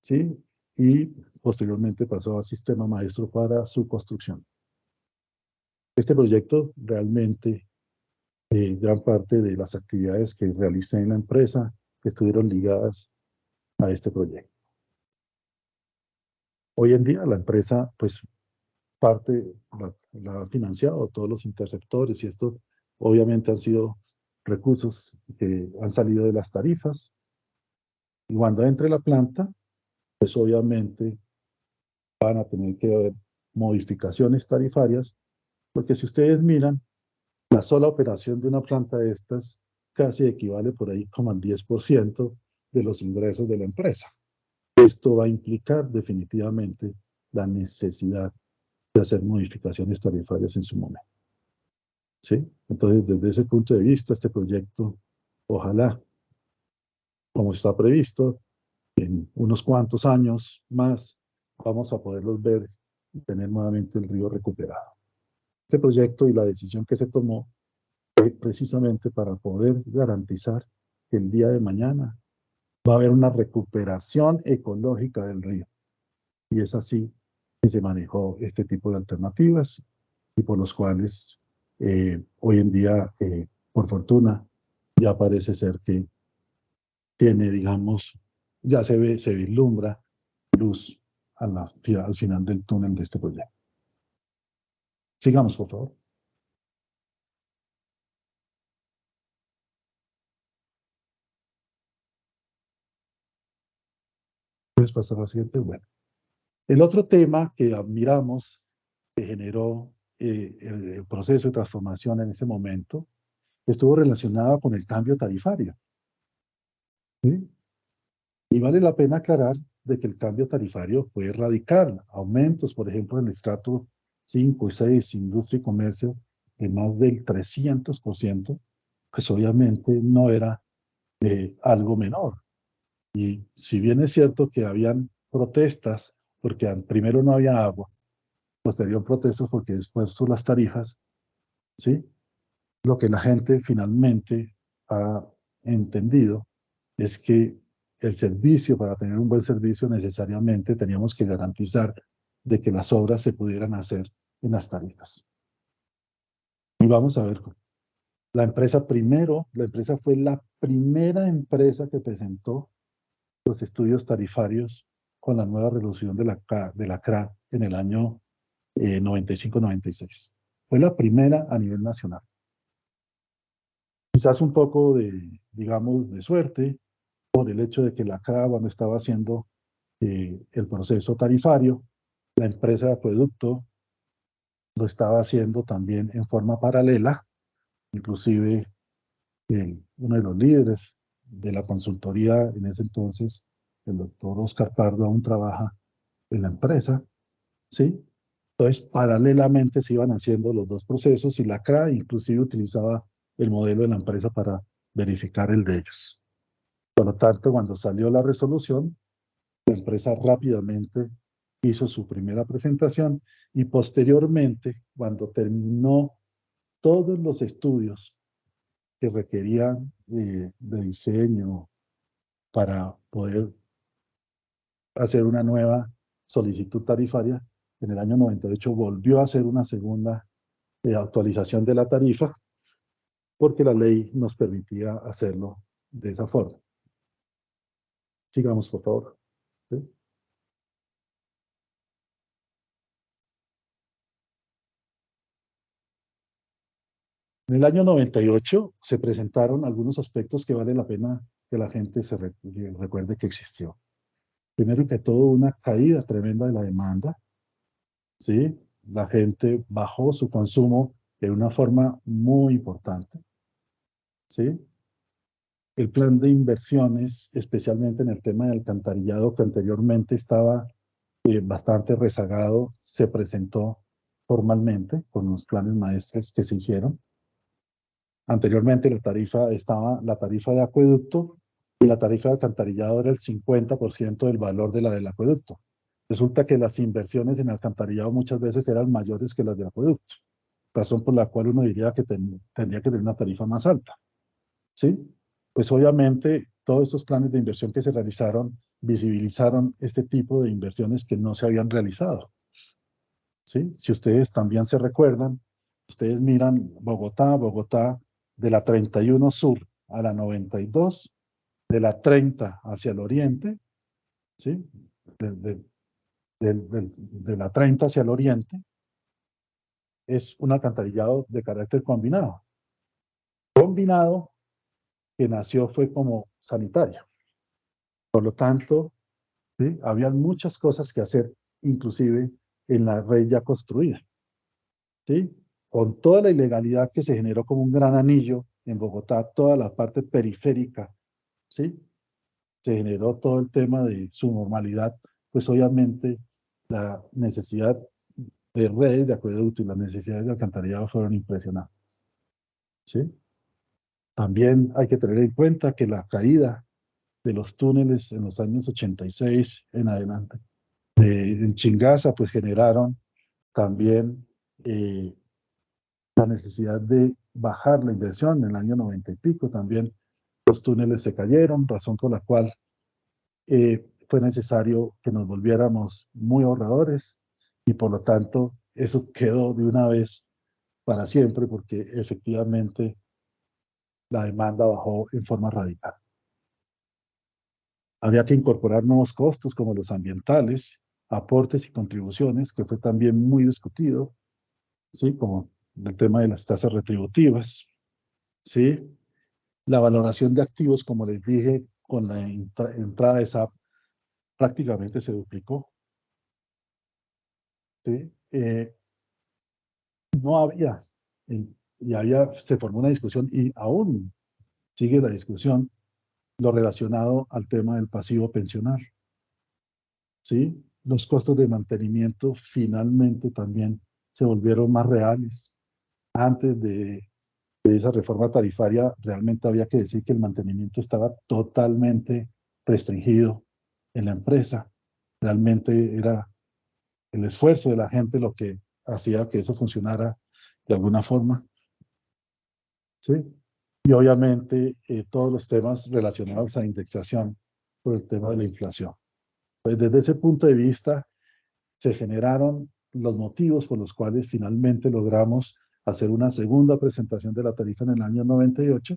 ¿sí? Y posteriormente pasó al sistema maestro para su construcción. Este proyecto realmente, gran parte de las actividades que realicé en la empresa estuvieron ligadas a este proyecto. Hoy en día la empresa, pues, parte la ha financiado, todos los interceptores, y esto obviamente han sido recursos que han salido de las tarifas. Y cuando entre la planta, pues obviamente van a tener que haber modificaciones tarifarias, porque si ustedes miran, la sola operación de una planta de estas casi equivale por ahí como al 10% de los ingresos de la empresa. Esto va a implicar definitivamente la necesidad de hacer modificaciones tarifarias en su momento. ¿Sí? Entonces, desde ese punto de vista, este proyecto, ojalá, como está previsto, en unos cuantos años más, vamos a poderlos ver y tener nuevamente el río recuperado. Este proyecto y la decisión que se tomó fue precisamente para poder garantizar que el día de mañana va a haber una recuperación ecológica del río. Y es así que se manejó este tipo de alternativas, y por los cuales hoy en día, por fortuna, ya parece ser que tiene, digamos, ya se vislumbra luz al final del túnel de este proyecto. Sigamos, por favor. ¿Puedes pasar a la siguiente? Bueno. El otro tema que admiramos, que generó el proceso de transformación en ese momento, estuvo relacionado con el cambio tarifario. ¿Sí? Y vale la pena aclarar de que el cambio tarifario fue radical. Aumentos, por ejemplo, en el estrato 5 y 6, industria y comercio, de más del 300%, pues obviamente no era algo menor. Y si bien es cierto que habían protestas, porque primero no había agua, posterior protestas porque después son las tarifas, ¿sí? Lo que la gente finalmente ha entendido es que el servicio, para tener un buen servicio, necesariamente teníamos que garantizar de que las obras se pudieran hacer en las tarifas. Y vamos a ver, la empresa fue la primera empresa que presentó los estudios tarifarios con la nueva resolución de la CRA en el año 95-96. Fue la primera a nivel nacional. Quizás un poco de, digamos, de suerte por el hecho de que la CRA, cuando estaba haciendo el proceso tarifario, la empresa de acueducto lo estaba haciendo también en forma paralela. Inclusive uno de los líderes de la consultoría en ese entonces, el doctor Oscar Pardo, aún trabaja en la empresa, ¿sí? Entonces, paralelamente se iban haciendo los dos procesos y la CRA inclusive utilizaba el modelo de la empresa para verificar el de ellos. Por lo tanto, cuando salió la resolución, la empresa rápidamente hizo su primera presentación y posteriormente, cuando terminó todos los estudios que requerían de diseño para poder hacer una nueva solicitud tarifaria, en el año 98 volvió a hacer una segunda actualización de la tarifa porque la ley nos permitía hacerlo de esa forma. Sigamos, por favor. ¿Sí? En el año 98 se presentaron algunos aspectos que vale la pena que la gente recuerde que existió. Primero que todo, una caída tremenda de la demanda, ¿sí? La gente bajó su consumo de una forma muy importante, ¿sí? El plan de inversiones, especialmente en el tema del alcantarillado, que anteriormente estaba bastante rezagado, se presentó formalmente con los planes maestros que se hicieron. Anteriormente la tarifa de acueducto y la tarifa de alcantarillado era el 50% del valor de la del acueducto. Resulta que las inversiones en alcantarillado muchas veces eran mayores que las del acueducto, razón por la cual uno diría que tendría que tener una tarifa más alta, ¿sí? Pues obviamente todos estos planes de inversión que se realizaron visibilizaron este tipo de inversiones que no se habían realizado, ¿sí? Si ustedes también se recuerdan, ustedes miran Bogotá de la 31 Sur a la 92, de la 30 hacia el oriente, ¿sí? De la 30 hacia el oriente, es un alcantarillado de carácter combinado. Combinado que nació fue como sanitario. Por lo tanto, ¿sí? Había muchas cosas que hacer, inclusive en la red ya construida, ¿sí? Con toda la ilegalidad que se generó como un gran anillo en Bogotá, toda la parte periférica, ¿sí? Se generó todo el tema de su normalidad, pues obviamente la necesidad de redes de acueducto y las necesidades de alcantarillado fueron impresionantes, ¿sí? También hay que tener en cuenta que la caída de los túneles en los años 86 en adelante, en Chingaza, pues generaron también la necesidad de bajar la inversión en el año 90 y pico. También los túneles se cayeron, razón por la cual fue necesario que nos volviéramos muy ahorradores y por lo tanto eso quedó de una vez para siempre porque efectivamente la demanda bajó en forma radical. Había que incorporar nuevos costos como los ambientales, aportes y contribuciones, que fue también muy discutido, ¿sí? Como el tema de las tasas retributivas, ¿sí? La valoración de activos, como les dije, con la entrada de SAP prácticamente se duplicó, ¿sí? No había, se formó una discusión y aún sigue la discusión lo relacionado al tema del pasivo pensional, ¿sí? Los costos de mantenimiento finalmente también se volvieron más reales. Antes de esa reforma tarifaria, realmente había que decir que el mantenimiento estaba totalmente restringido en la empresa. Realmente era el esfuerzo de la gente lo que hacía que eso funcionara de alguna forma, ¿sí? Y obviamente todos los temas relacionados a indexación por el tema de la inflación. Pues desde ese punto de vista se generaron los motivos por los cuales finalmente logramos hacer una segunda presentación de la tarifa en el año 98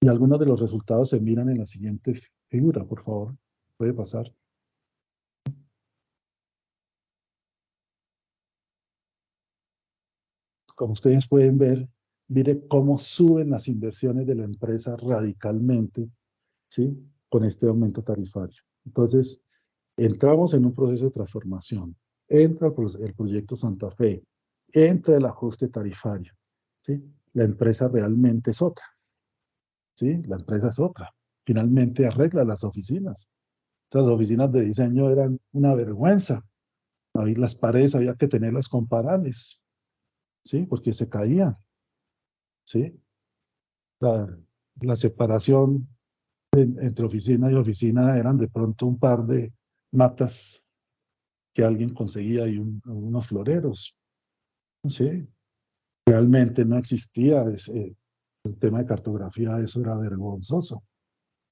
y algunos de los resultados se miran en la siguiente figura, por favor. Puede pasar. Como ustedes pueden ver, mire cómo suben las inversiones de la empresa radicalmente, ¿sí? Con este aumento tarifario. Entonces, entramos en un proceso de transformación. Entra el proyecto Santa Fe, entra el ajuste tarifario, ¿sí? La empresa realmente es otra, ¿sí? La empresa es otra. Finalmente arregla las oficinas. Esas oficinas de diseño eran una vergüenza. Ahí las paredes había que tenerlas con parales, ¿sí? Porque se caían, ¿sí? La separación entre oficina y oficina eran de pronto un par de matas que alguien conseguía y unos floreros, ¿sí? Realmente no existía el tema de cartografía, eso era vergonzoso,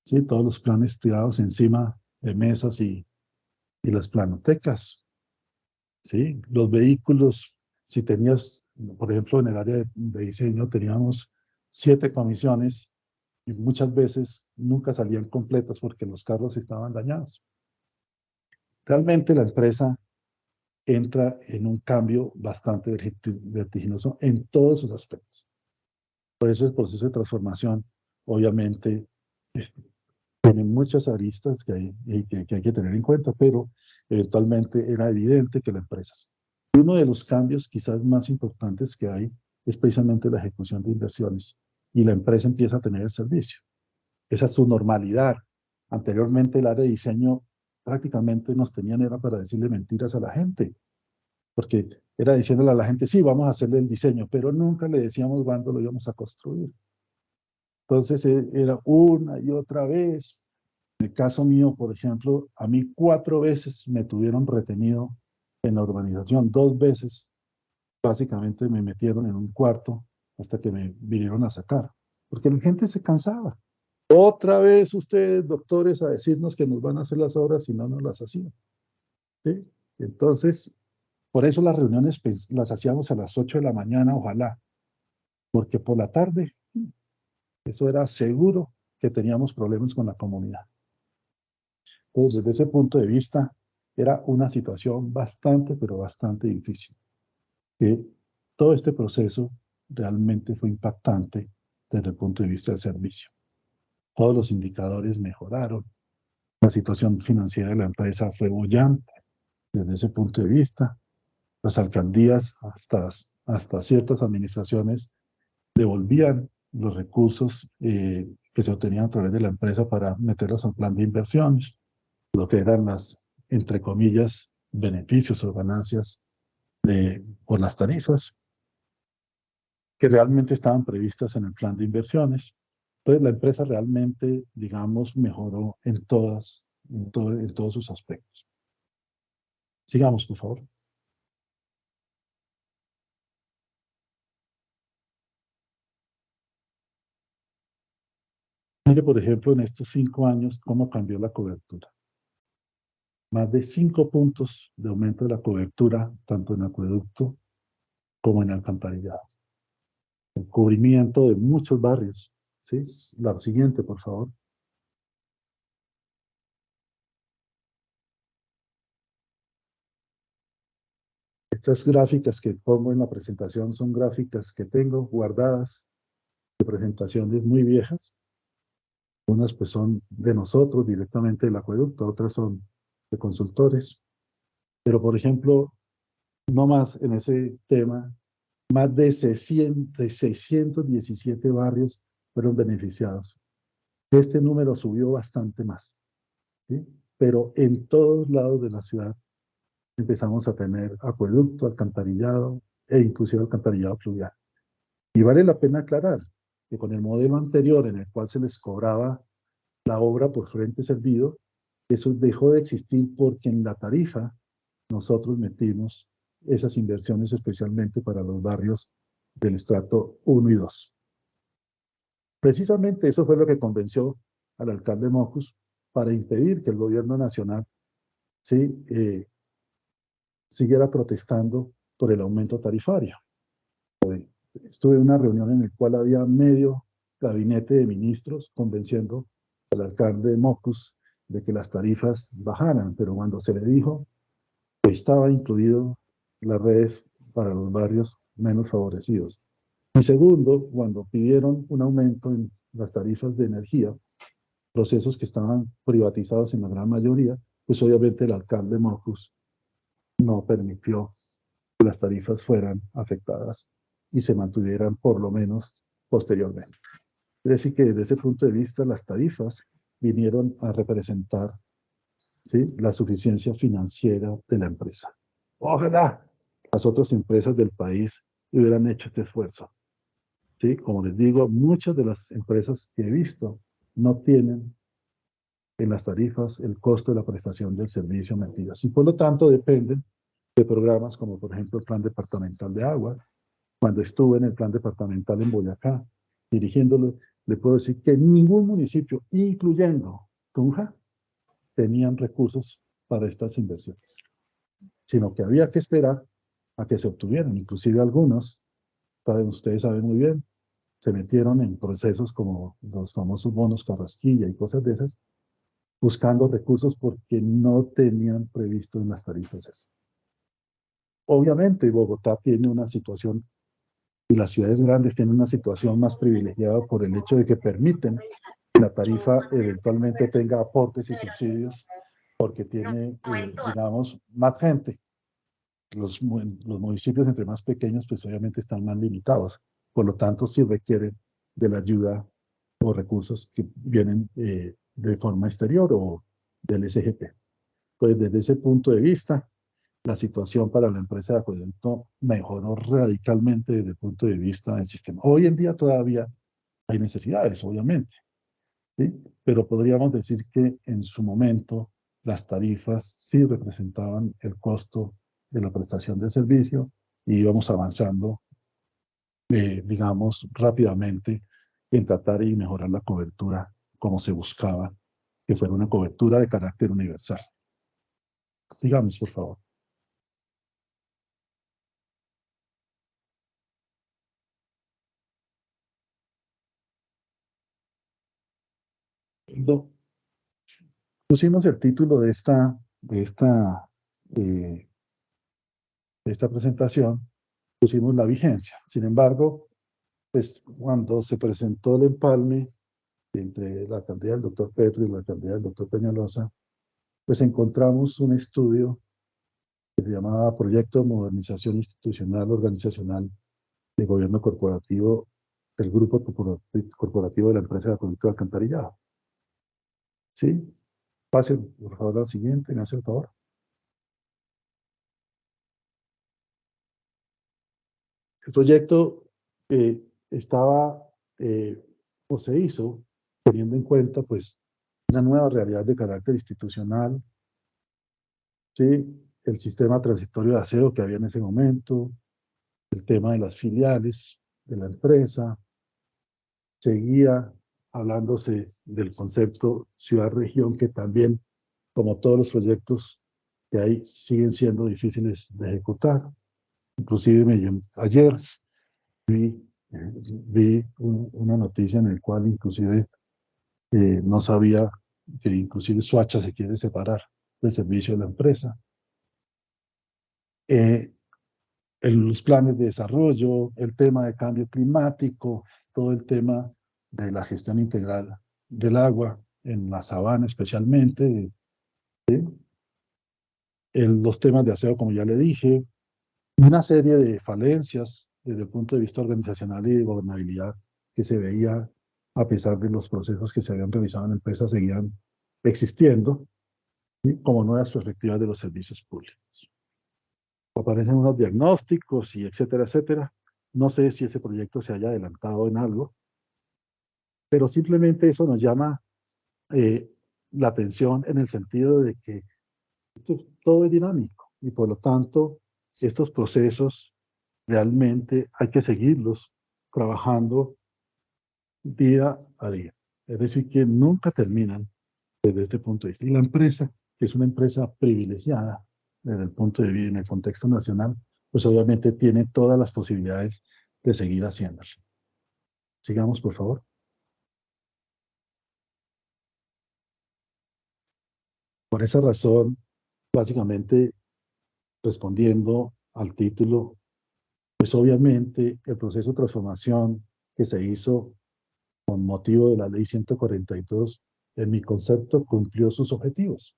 ¿sí? Todos los planes tirados encima de mesas y las planotecas, ¿sí? Los vehículos, si tenías, por ejemplo, en el área de diseño teníamos 7 comisiones y muchas veces nunca salían completas porque los carros estaban dañados. Realmente la empresa entra en un cambio bastante vertiginoso en todos sus aspectos. Por eso el proceso de transformación, obviamente, tiene muchas aristas que hay que tener en cuenta, pero eventualmente era evidente que la empresa. Uno de los cambios quizás más importantes que hay es precisamente la ejecución de inversiones y la empresa empieza a tener el servicio. Esa es su normalidad. Anteriormente el área de diseño prácticamente nos tenían era para decirle mentiras a la gente, porque era diciéndole a la gente, sí, vamos a hacerle el diseño, pero nunca le decíamos cuándo lo íbamos a construir. Entonces era una y otra vez. En el caso mío, por ejemplo, a mí 4 veces me tuvieron retenido en la urbanización, 2 veces básicamente me metieron en un cuarto hasta que me vinieron a sacar, porque la gente se cansaba. Otra vez ustedes, doctores, a decirnos que nos van a hacer las obras y no nos las hacían, ¿sí? Entonces, por eso las reuniones las hacíamos a las 8 de la mañana, ojalá, porque por la tarde, eso era seguro que teníamos problemas con la comunidad. Entonces, desde ese punto de vista, era una situación bastante, pero bastante difícil. Todo este proceso realmente fue impactante desde el punto de vista del servicio. Todos los indicadores mejoraron. La situación financiera de la empresa fue bollante desde ese punto de vista. Las alcaldías, hasta ciertas administraciones, devolvían los recursos que se obtenían a través de la empresa para meterlos al plan de inversiones, lo que eran las, entre comillas, beneficios o ganancias por las tarifas que realmente estaban previstas en el plan de inversiones. Entonces la empresa realmente, digamos, mejoró en todos sus aspectos. Sigamos, por favor. Mire, por ejemplo, en estos 5 años, cómo cambió la cobertura. Más de 5 puntos de aumento de la cobertura, tanto en acueducto como en alcantarillado. El cubrimiento de muchos barrios. ¿Sí? La siguiente, por favor. Estas gráficas que pongo en la presentación son gráficas que tengo guardadas de presentaciones muy viejas. Unas pues son de nosotros directamente del acueducto, otras son de consultores. Pero por ejemplo, no más en ese tema, más de 617 barrios fueron beneficiados. Este número subió bastante más, ¿sí? Pero en todos lados de la ciudad empezamos a tener acueducto, alcantarillado e inclusive alcantarillado pluvial. Y vale la pena aclarar que con el modelo anterior en el cual se les cobraba la obra por frente servido, eso dejó de existir porque en la tarifa nosotros metimos esas inversiones especialmente para los barrios del estrato 1 y 2. Precisamente eso fue lo que convenció al alcalde Mocus para impedir que el gobierno nacional, ¿sí?, siguiera protestando por el aumento tarifario. Estuve en una reunión en la cual había medio gabinete de ministros convenciendo al alcalde Mockus de que las tarifas bajaran, pero cuando se le dijo que estaba incluido las redes para los barrios menos favorecidos. Y segundo, cuando pidieron un aumento en las tarifas de energía, procesos que estaban privatizados en la gran mayoría, pues obviamente el alcalde Mockus no permitió que las tarifas fueran afectadas y se mantuvieran por lo menos posteriormente. Es decir, que desde ese punto de vista las tarifas vinieron a representar, ¿sí?, la suficiencia financiera de la empresa. Ojalá las otras empresas del país hubieran hecho este esfuerzo. ¿Sí? Como les digo, muchas de las empresas que he visto no tienen en las tarifas el costo de la prestación del servicio metidas y por lo tanto dependen de programas como por ejemplo el Plan Departamental de Agua. Cuando estuve en el Plan Departamental en Boyacá, dirigiéndolo, le puedo decir que ningún municipio, incluyendo Tunja, tenían recursos para estas inversiones, sino que había que esperar a que se obtuvieran. Inclusive algunos, ustedes saben muy bien, se metieron en procesos como los famosos bonos Carrasquilla y cosas de esas, buscando recursos porque no tenían previsto en las tarifas eso. Obviamente Bogotá tiene una situación, y las ciudades grandes tienen una situación más privilegiada por el hecho de que permiten que la tarifa eventualmente tenga aportes y subsidios, porque tiene, digamos, más gente. Los municipios entre más pequeños, pues obviamente están más limitados. Por lo tanto, sí requieren de la ayuda o recursos que vienen de forma exterior o del SGP. Entonces, desde ese punto de vista, la situación para la empresa de acueducto mejoró radicalmente desde el punto de vista del sistema. Hoy en día todavía hay necesidades, obviamente, ¿sí? Pero podríamos decir que en su momento las tarifas sí representaban el costo de la prestación del servicio y íbamos avanzando, digamos, rápidamente en tratar y mejorar la cobertura como se buscaba, que fuera una cobertura de carácter universal. Sigamos, por favor. Pusimos el título de esta presentación, pusimos la vigencia. Sin embargo, pues cuando se presentó el empalme entre la alcaldía del doctor Petro y la alcaldía del doctor Peñalosa, pues encontramos un estudio que se llamaba Proyecto de Modernización Institucional Organizacional de Gobierno Corporativo, el Grupo Corporativo de la Empresa de Acueducto de Alcantarillado. ¿Sí? Pase, por favor, al siguiente, me hace el favor. El proyecto estaba, o se hizo, teniendo en cuenta, pues, una nueva realidad de carácter institucional, ¿sí?, el sistema transitorio de aseo que había en ese momento, el tema de las filiales de la empresa, seguía hablándose del concepto ciudad-región, que también, como todos los proyectos que hay, siguen siendo difíciles de ejecutar. Inclusive ayer vi una noticia en la cual inclusive no sabía que inclusive Soacha se quiere separar del servicio de la empresa. Los planes de desarrollo, el tema de cambio climático, todo el tema de la gestión integral del agua en la sabana especialmente, ¿sí?, los temas de aseo, como ya le dije, una serie de falencias desde el punto de vista organizacional y de gobernabilidad que se veía a pesar de los procesos que se habían realizado en la empresa, seguían existiendo, ¿sí?, como nuevas perspectivas de los servicios públicos. Aparecen unos diagnósticos y etcétera, etcétera. No sé si ese proyecto se haya adelantado en algo, pero simplemente eso nos llama la atención en el sentido de que todo es dinámico y por lo tanto estos procesos realmente hay que seguirlos trabajando día a día. Es decir, que nunca terminan desde este punto de vista. Y la empresa, que es una empresa privilegiada desde el punto de vista en el contexto nacional, pues obviamente tiene todas las posibilidades de seguir haciéndolo. Sigamos, por favor. Por esa razón, básicamente, respondiendo al título, pues obviamente el proceso de transformación que se hizo con motivo de la ley 142, en mi concepto, cumplió sus objetivos.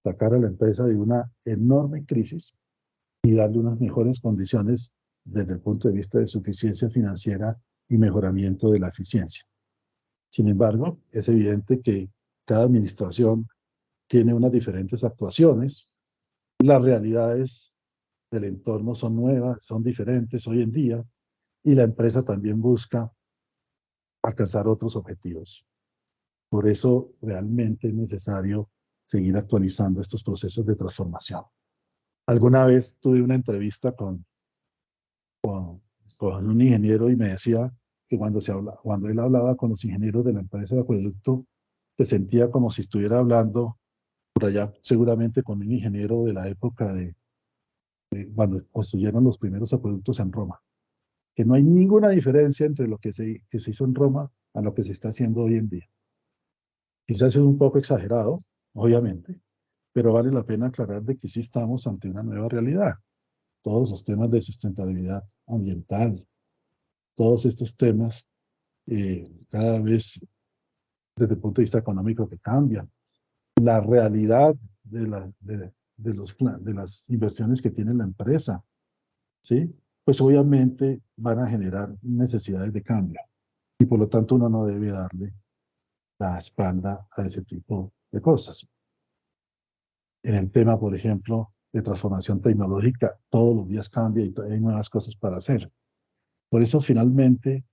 Sacar a la empresa de una enorme crisis y darle unas mejores condiciones desde el punto de vista de suficiencia financiera y mejoramiento de la eficiencia. Sin embargo, es evidente que cada administración tiene unas diferentes actuaciones. Las realidades del entorno son nuevas, son diferentes hoy en día, y la empresa también busca alcanzar otros objetivos. Por eso realmente es necesario seguir actualizando estos procesos de transformación. Alguna vez tuve una entrevista con un ingeniero y me decía que cuando él hablaba con los ingenieros de la empresa de acueducto, se sentía como si estuviera hablando por allá, seguramente con un ingeniero de la época de cuando construyeron los primeros acueductos en Roma. Que no hay ninguna diferencia entre lo que se hizo en Roma a lo que se está haciendo hoy en día. Quizás es un poco exagerado, obviamente, pero vale la pena aclarar de que sí estamos ante una nueva realidad. Todos los temas de sustentabilidad ambiental, todos estos temas, cada vez desde el punto de vista económico que cambian. La realidad de las inversiones que tiene la empresa, ¿sí? Pues obviamente van a generar necesidades de cambio. Y por lo tanto uno no debe darle la espalda a ese tipo de cosas. En el tema, por ejemplo, de transformación tecnológica, todos los días cambia y hay nuevas cosas para hacer. Por eso, finalmente,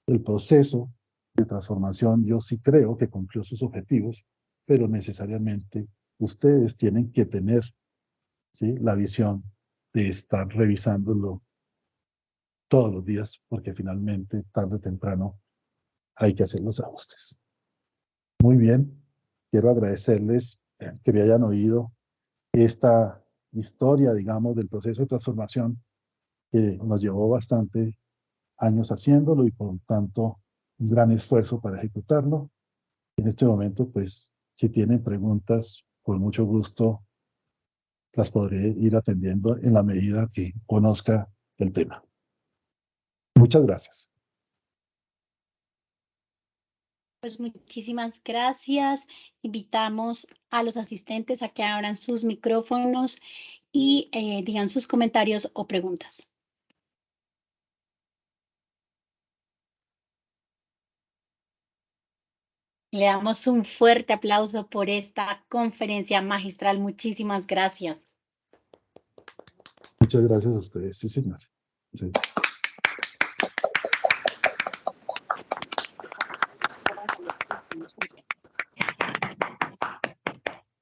el proceso de transformación, yo sí creo que cumplió sus objetivos, pero necesariamente ustedes tienen que tener, ¿sí?, la visión de estar revisándolo todos los días, porque finalmente, tarde o temprano, hay que hacer los ajustes. Muy bien, quiero agradecerles que me hayan oído esta historia, digamos, del proceso de transformación que nos llevó bastante años haciéndolo y por lo tanto un gran esfuerzo para ejecutarlo. En este momento, pues, si tienen preguntas, con mucho gusto las podré ir atendiendo en la medida que conozca el tema. Muchas gracias. Pues muchísimas gracias. Invitamos a los asistentes a que abran sus micrófonos y digan sus comentarios o preguntas. Le damos un fuerte aplauso por esta conferencia magistral. Muchísimas gracias. Muchas gracias a ustedes. Sí, señor. Sí.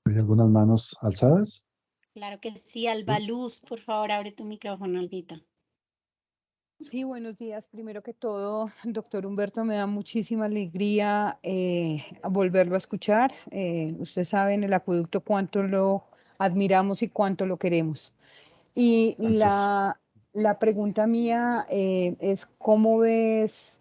¿Hay algunas manos alzadas? Claro que sí. Alba Luz, por favor, abre tu micrófono, Albita. Sí, buenos días. Primero que todo, doctor Humberto, me da muchísima alegría volverlo a escuchar. Usted sabe en el acueducto cuánto lo admiramos y cuánto lo queremos. Y la pregunta mía es, ¿cómo ves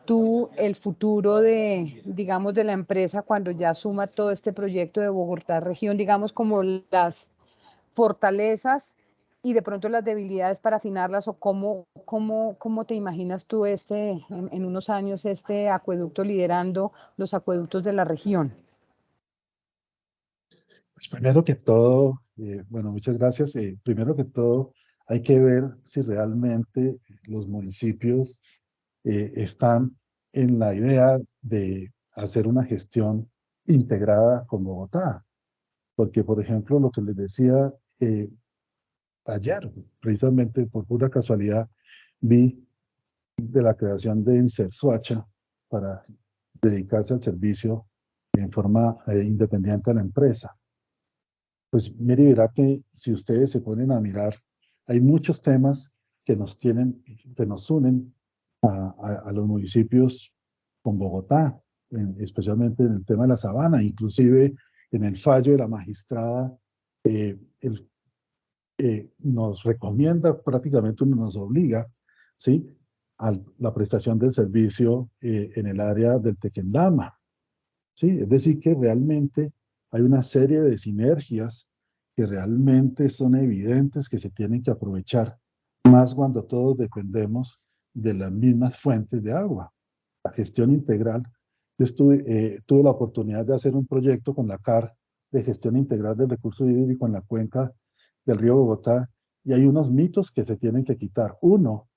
tú el futuro de, digamos, de la empresa cuando ya suma todo este proyecto de Bogotá Región, digamos, como las fortalezas y de pronto las debilidades para afinarlas, o cómo te imaginas tú en unos años este acueducto liderando los acueductos de la región? Pues primero que todo, bueno, muchas gracias. Primero que todo, hay que ver si realmente los municipios están en la idea de hacer una gestión integrada con Bogotá. Porque, por ejemplo, lo que les decía ayer, precisamente por pura casualidad, vi de la creación de Insersuacha para dedicarse al servicio en forma independiente a la empresa. Pues mire, verá que si ustedes se ponen a mirar, hay muchos temas que nos unen a los municipios con Bogotá. especialmente en el tema de la sabana, inclusive en el fallo de la magistrada, nos recomienda, prácticamente nos obliga, ¿sí?, a la prestación del servicio en el área del Tequendama, ¿sí? Es decir, que realmente hay una serie de sinergias que realmente son evidentes que se tienen que aprovechar, más cuando todos dependemos de las mismas fuentes de agua. La gestión integral. Yo tuve la oportunidad de hacer un proyecto con la CAR de gestión integral del recurso hídrico en la cuenca del río Bogotá, y hay unos mitos que se tienen que quitar. Uno,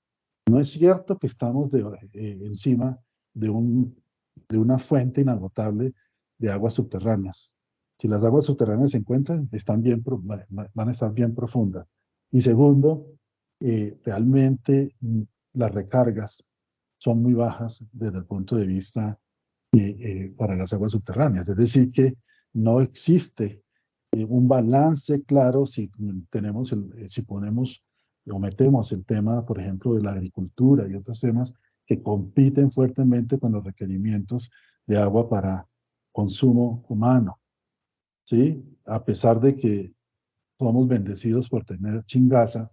no es cierto que estamos encima de una fuente inagotable de aguas subterráneas. Si las aguas subterráneas se encuentran, van a estar bien profundas. Y segundo, realmente las recargas son muy bajas desde el punto de vista para las aguas subterráneas. Es decir, que no existe un balance claro si si ponemos o metemos el tema, por ejemplo, de la agricultura y otros temas que compiten fuertemente con los requerimientos de agua para consumo humano, ¿sí? A pesar de que somos bendecidos por tener Chingaza,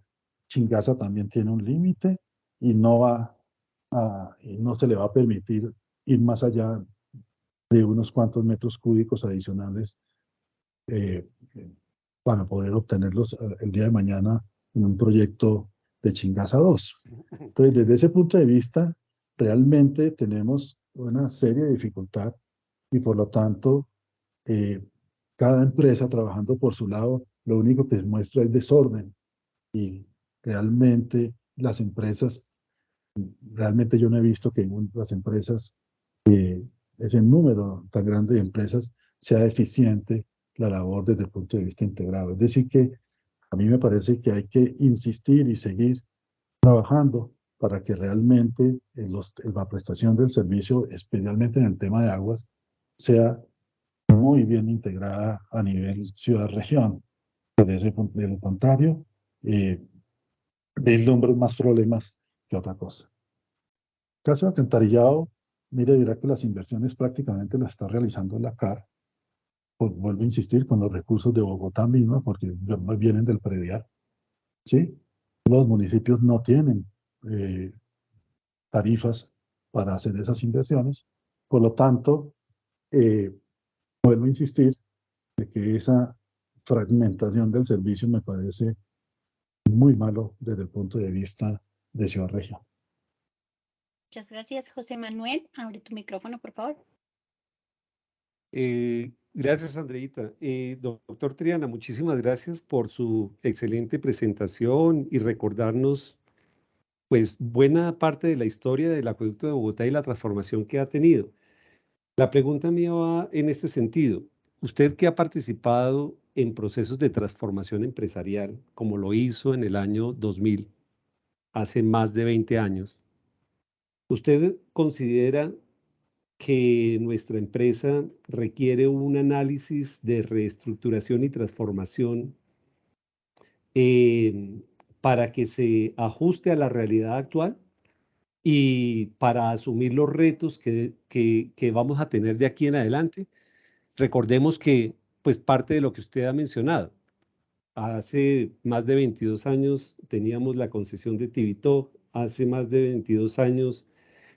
Chingaza también tiene un límite y y no se le va a permitir ir más allá de unos cuantos metros cúbicos adicionales para poder obtenerlos el día de mañana en un proyecto de Chingaza 2. Entonces, desde ese punto de vista, realmente tenemos una serie de dificultades y por lo tanto, cada empresa trabajando por su lado, lo único que muestra es desorden y realmente las empresas, realmente yo no he visto que las empresas, ese número tan grande de empresas, sea eficiente la labor desde el punto de vista integrado. Es decir que a mí me parece que hay que insistir y seguir trabajando para que realmente la prestación del servicio, especialmente en el tema de aguas, sea muy bien integrada a nivel ciudad-región. De lo contrario, vislumbran más problemas que otra cosa. Caso de alcantarillado, mire, dirá que las inversiones prácticamente las está realizando la CAR. Pues, vuelvo a insistir, con los recursos de Bogotá misma, porque vienen del predial, ¿sí? Los municipios no tienen tarifas para hacer esas inversiones. Por lo tanto, vuelvo a insistir de que esa fragmentación del servicio me parece muy malo desde el punto de vista de Ciudad Región. Muchas gracias, José Manuel. Abre tu micrófono, por favor. Gracias, Andreita. Doctor Triana, muchísimas gracias por su excelente presentación y recordarnos, pues, buena parte de la historia del acueducto de Bogotá y la transformación que ha tenido. La pregunta mía va en este sentido. Usted que ha participado en procesos de transformación empresarial, como lo hizo en el año 2000, hace más de 20 años, ¿usted considera que nuestra empresa requiere un análisis de reestructuración y transformación para que se ajuste a la realidad actual y para asumir los retos que vamos a tener de aquí en adelante? Recordemos que, pues, parte de lo que usted ha mencionado, hace más de 22 años teníamos la concesión de Tibito, hace más de 22 años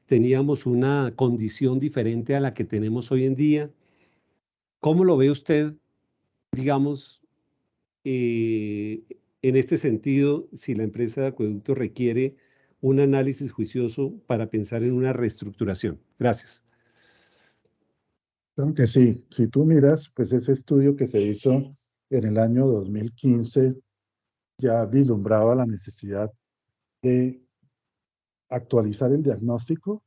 teníamos una condición diferente a la que tenemos hoy en día. ¿Cómo lo ve usted, digamos, en este sentido, si la empresa de acueducto requiere un análisis juicioso para pensar en una reestructuración? Gracias. Claro que sí. Si tú miras, pues ese estudio que se hizo en el año 2015 ya vislumbraba la necesidad de actualizar el diagnóstico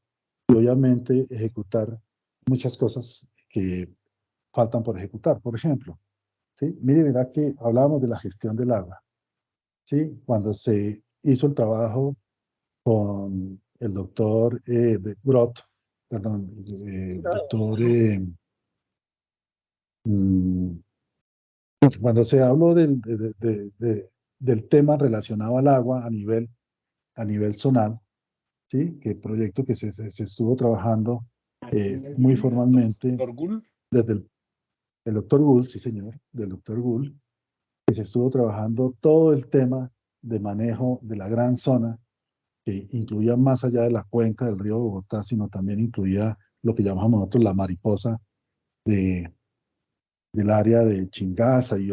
y obviamente ejecutar muchas cosas que faltan por ejecutar. Por ejemplo, ¿sí? Mire, verá que hablábamos de la gestión del agua, ¿sí? Cuando se hizo el trabajo con el doctor Brot, perdón, doctor... cuando se habló del tema relacionado al agua a nivel zonal, ¿sí? Que el proyecto que se estuvo trabajando muy formalmente desde el doctor Gould, sí señor, del doctor Gould, que se estuvo trabajando todo el tema de manejo de la gran zona, que incluía más allá de la cuenca del río Bogotá, sino también incluía lo que llamamos nosotros la mariposa del área de Chingaza y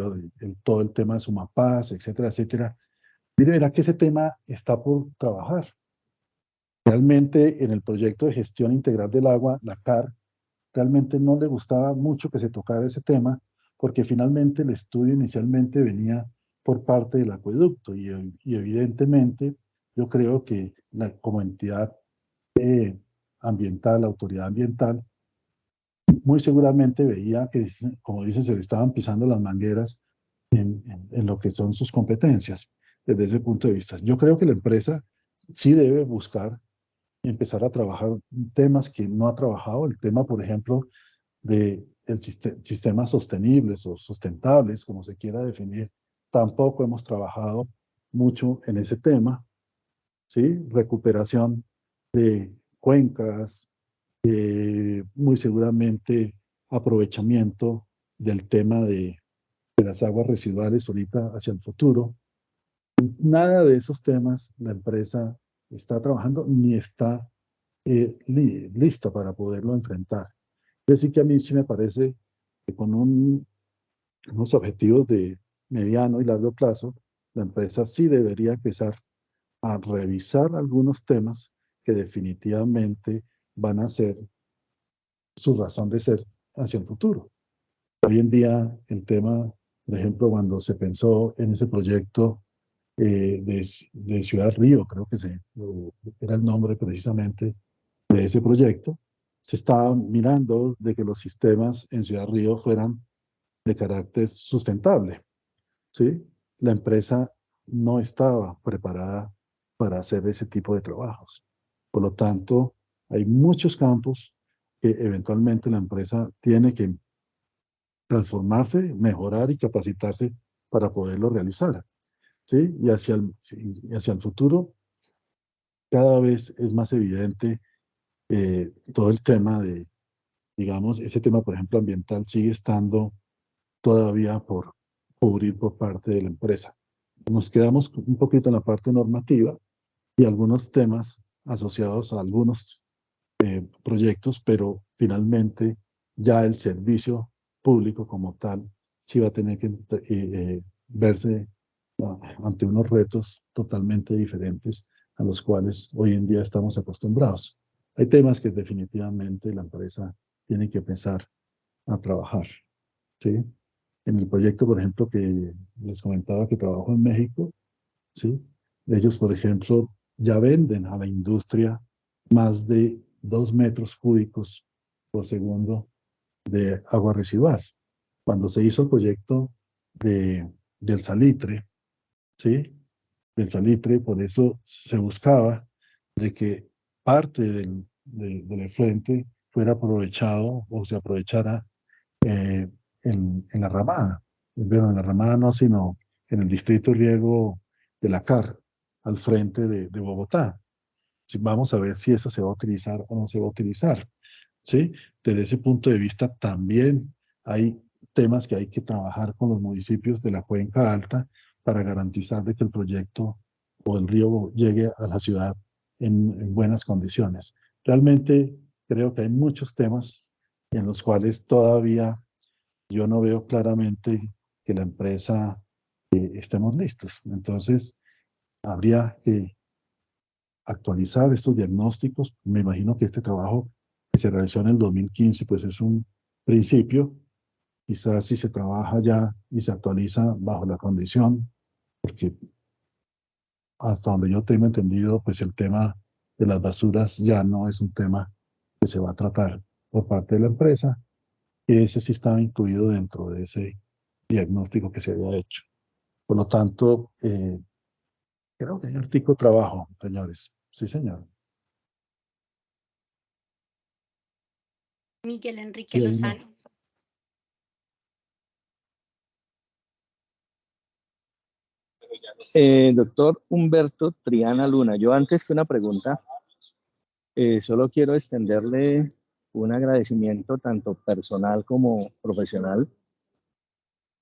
todo el tema de Sumapaz, etcétera, etcétera. Mire, verá que ese tema está por trabajar. Realmente en el proyecto de gestión integral del agua, la CAR, realmente no le gustaba mucho que se tocara ese tema, porque finalmente el estudio inicialmente venía por parte del acueducto y evidentemente yo creo que como entidad ambiental, la autoridad ambiental, muy seguramente veía que, como dicen, se le estaban pisando las mangueras en lo que son sus competencias desde ese punto de vista. Yo creo que la empresa sí debe buscar y empezar a trabajar temas que no ha trabajado, el tema, por ejemplo, de sistemas sostenibles o sustentables, como se quiera definir. Tampoco hemos trabajado mucho en ese tema, ¿sí? Recuperación de cuencas, muy seguramente aprovechamiento del tema de las aguas residuales ahorita hacia el futuro. Nada de esos temas la empresa está trabajando ni está lista para poderlo enfrentar. Es decir, que a mí sí me parece que con unos objetivos de mediano y largo plazo, la empresa sí debería empezar a revisar algunos temas que definitivamente van a ser su razón de ser hacia el futuro. Hoy en día el tema, por ejemplo, cuando se pensó en ese proyecto de Ciudad Río, creo que era el nombre precisamente de ese proyecto, se estaba mirando de que los sistemas en Ciudad Río fueran de carácter sustentable, ¿sí? La empresa no estaba preparada para hacer ese tipo de trabajos. Por lo tanto, hay muchos campos que eventualmente la empresa tiene que transformarse, mejorar y capacitarse para poderlo realizar, ¿sí? Y hacia el futuro, cada vez es más evidente todo el tema de, digamos, ese tema, por ejemplo, ambiental sigue estando todavía por cubrir por parte de la empresa. Nos quedamos un poquito en la parte normativa y algunos temas asociados a algunos proyectos, pero finalmente ya el servicio público como tal sí va a tener que verse ante unos retos totalmente diferentes a los cuales hoy en día estamos acostumbrados. Hay temas que definitivamente la empresa tiene que empezar a trabajar, ¿sí? En el proyecto, por ejemplo, que les comentaba que trabajo en México, ¿sí? Ellos, por ejemplo, ya venden a la industria más de 2 metros cúbicos por segundo de agua residual. Cuando se hizo el proyecto del salitre, ¿sí? Del salitre, por eso se buscaba de que parte del efluente fuera aprovechado o se aprovechara en la ramada. Bueno, en la ramada no, sino en el distrito riego de la CAR, al frente de Bogotá. Vamos a ver si eso se va a utilizar o no se va a utilizar, ¿sí? Desde ese punto de vista también hay temas que hay que trabajar con los municipios de la Cuenca Alta para garantizar de que el proyecto o el río llegue a la ciudad en buenas condiciones. Realmente creo que hay muchos temas en los cuales todavía yo no veo claramente que la empresa estemos listos. Entonces, habría que actualizar estos diagnósticos. Me imagino que este trabajo que se realizó en el 2015, pues es un principio. Quizás si se trabaja ya y se actualiza bajo la condición, porque hasta donde yo tengo entendido, pues el tema de las basuras ya no es un tema que se va a tratar por parte de la empresa, y ese sí estaba incluido dentro de ese diagnóstico que se había hecho. Por lo tanto, creo que hay artículo trabajo, señores. Sí, señor. Miguel Enrique Sí, Lozano. Doctor Humberto Triana Luna, yo antes que una pregunta, solo quiero extenderle un agradecimiento tanto personal como profesional.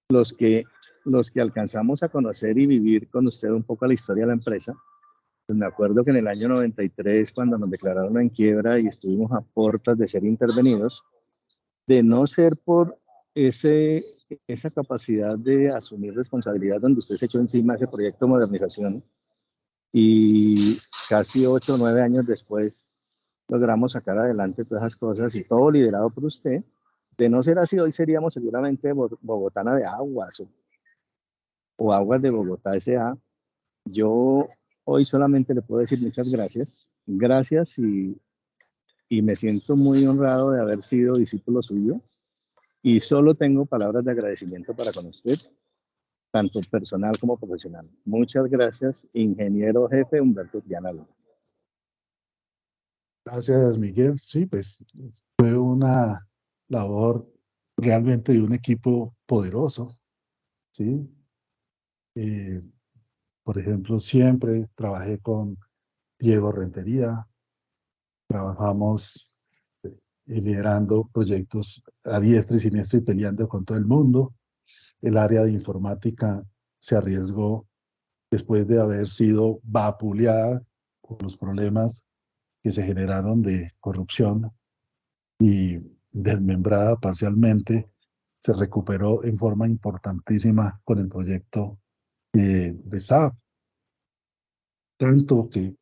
Los que alcanzamos a conocer y vivir con usted un poco la historia de la empresa, pues me acuerdo que en el año 93, cuando nos declararon en quiebra y estuvimos a puertas de ser intervenidos, de no ser por esa capacidad de asumir responsabilidad donde usted se echó encima ese proyecto de modernización y casi 8 o 9 años después logramos sacar adelante todas esas cosas y todo liderado por usted. De no ser así, hoy seríamos seguramente Bogotana de Aguas o Aguas de Bogotá S.A. Yo hoy solamente le puedo decir muchas gracias. Gracias y me siento muy honrado de haber sido discípulo suyo. Y solo tengo palabras de agradecimiento para con usted, tanto personal como profesional. Muchas gracias, ingeniero jefe Humberto Triana Luna. Gracias, Miguel. Sí, pues fue una labor realmente de un equipo poderoso, ¿sí? Por ejemplo, siempre trabajé con Diego Rentería, trabajamos liderando proyectos a diestra y siniestra y peleando con todo el mundo. El área de informática se arriesgó después de haber sido vapuleada por los problemas que se generaron de corrupción y desmembrada parcialmente, se recuperó en forma importantísima con el proyecto de SAP. Tanto que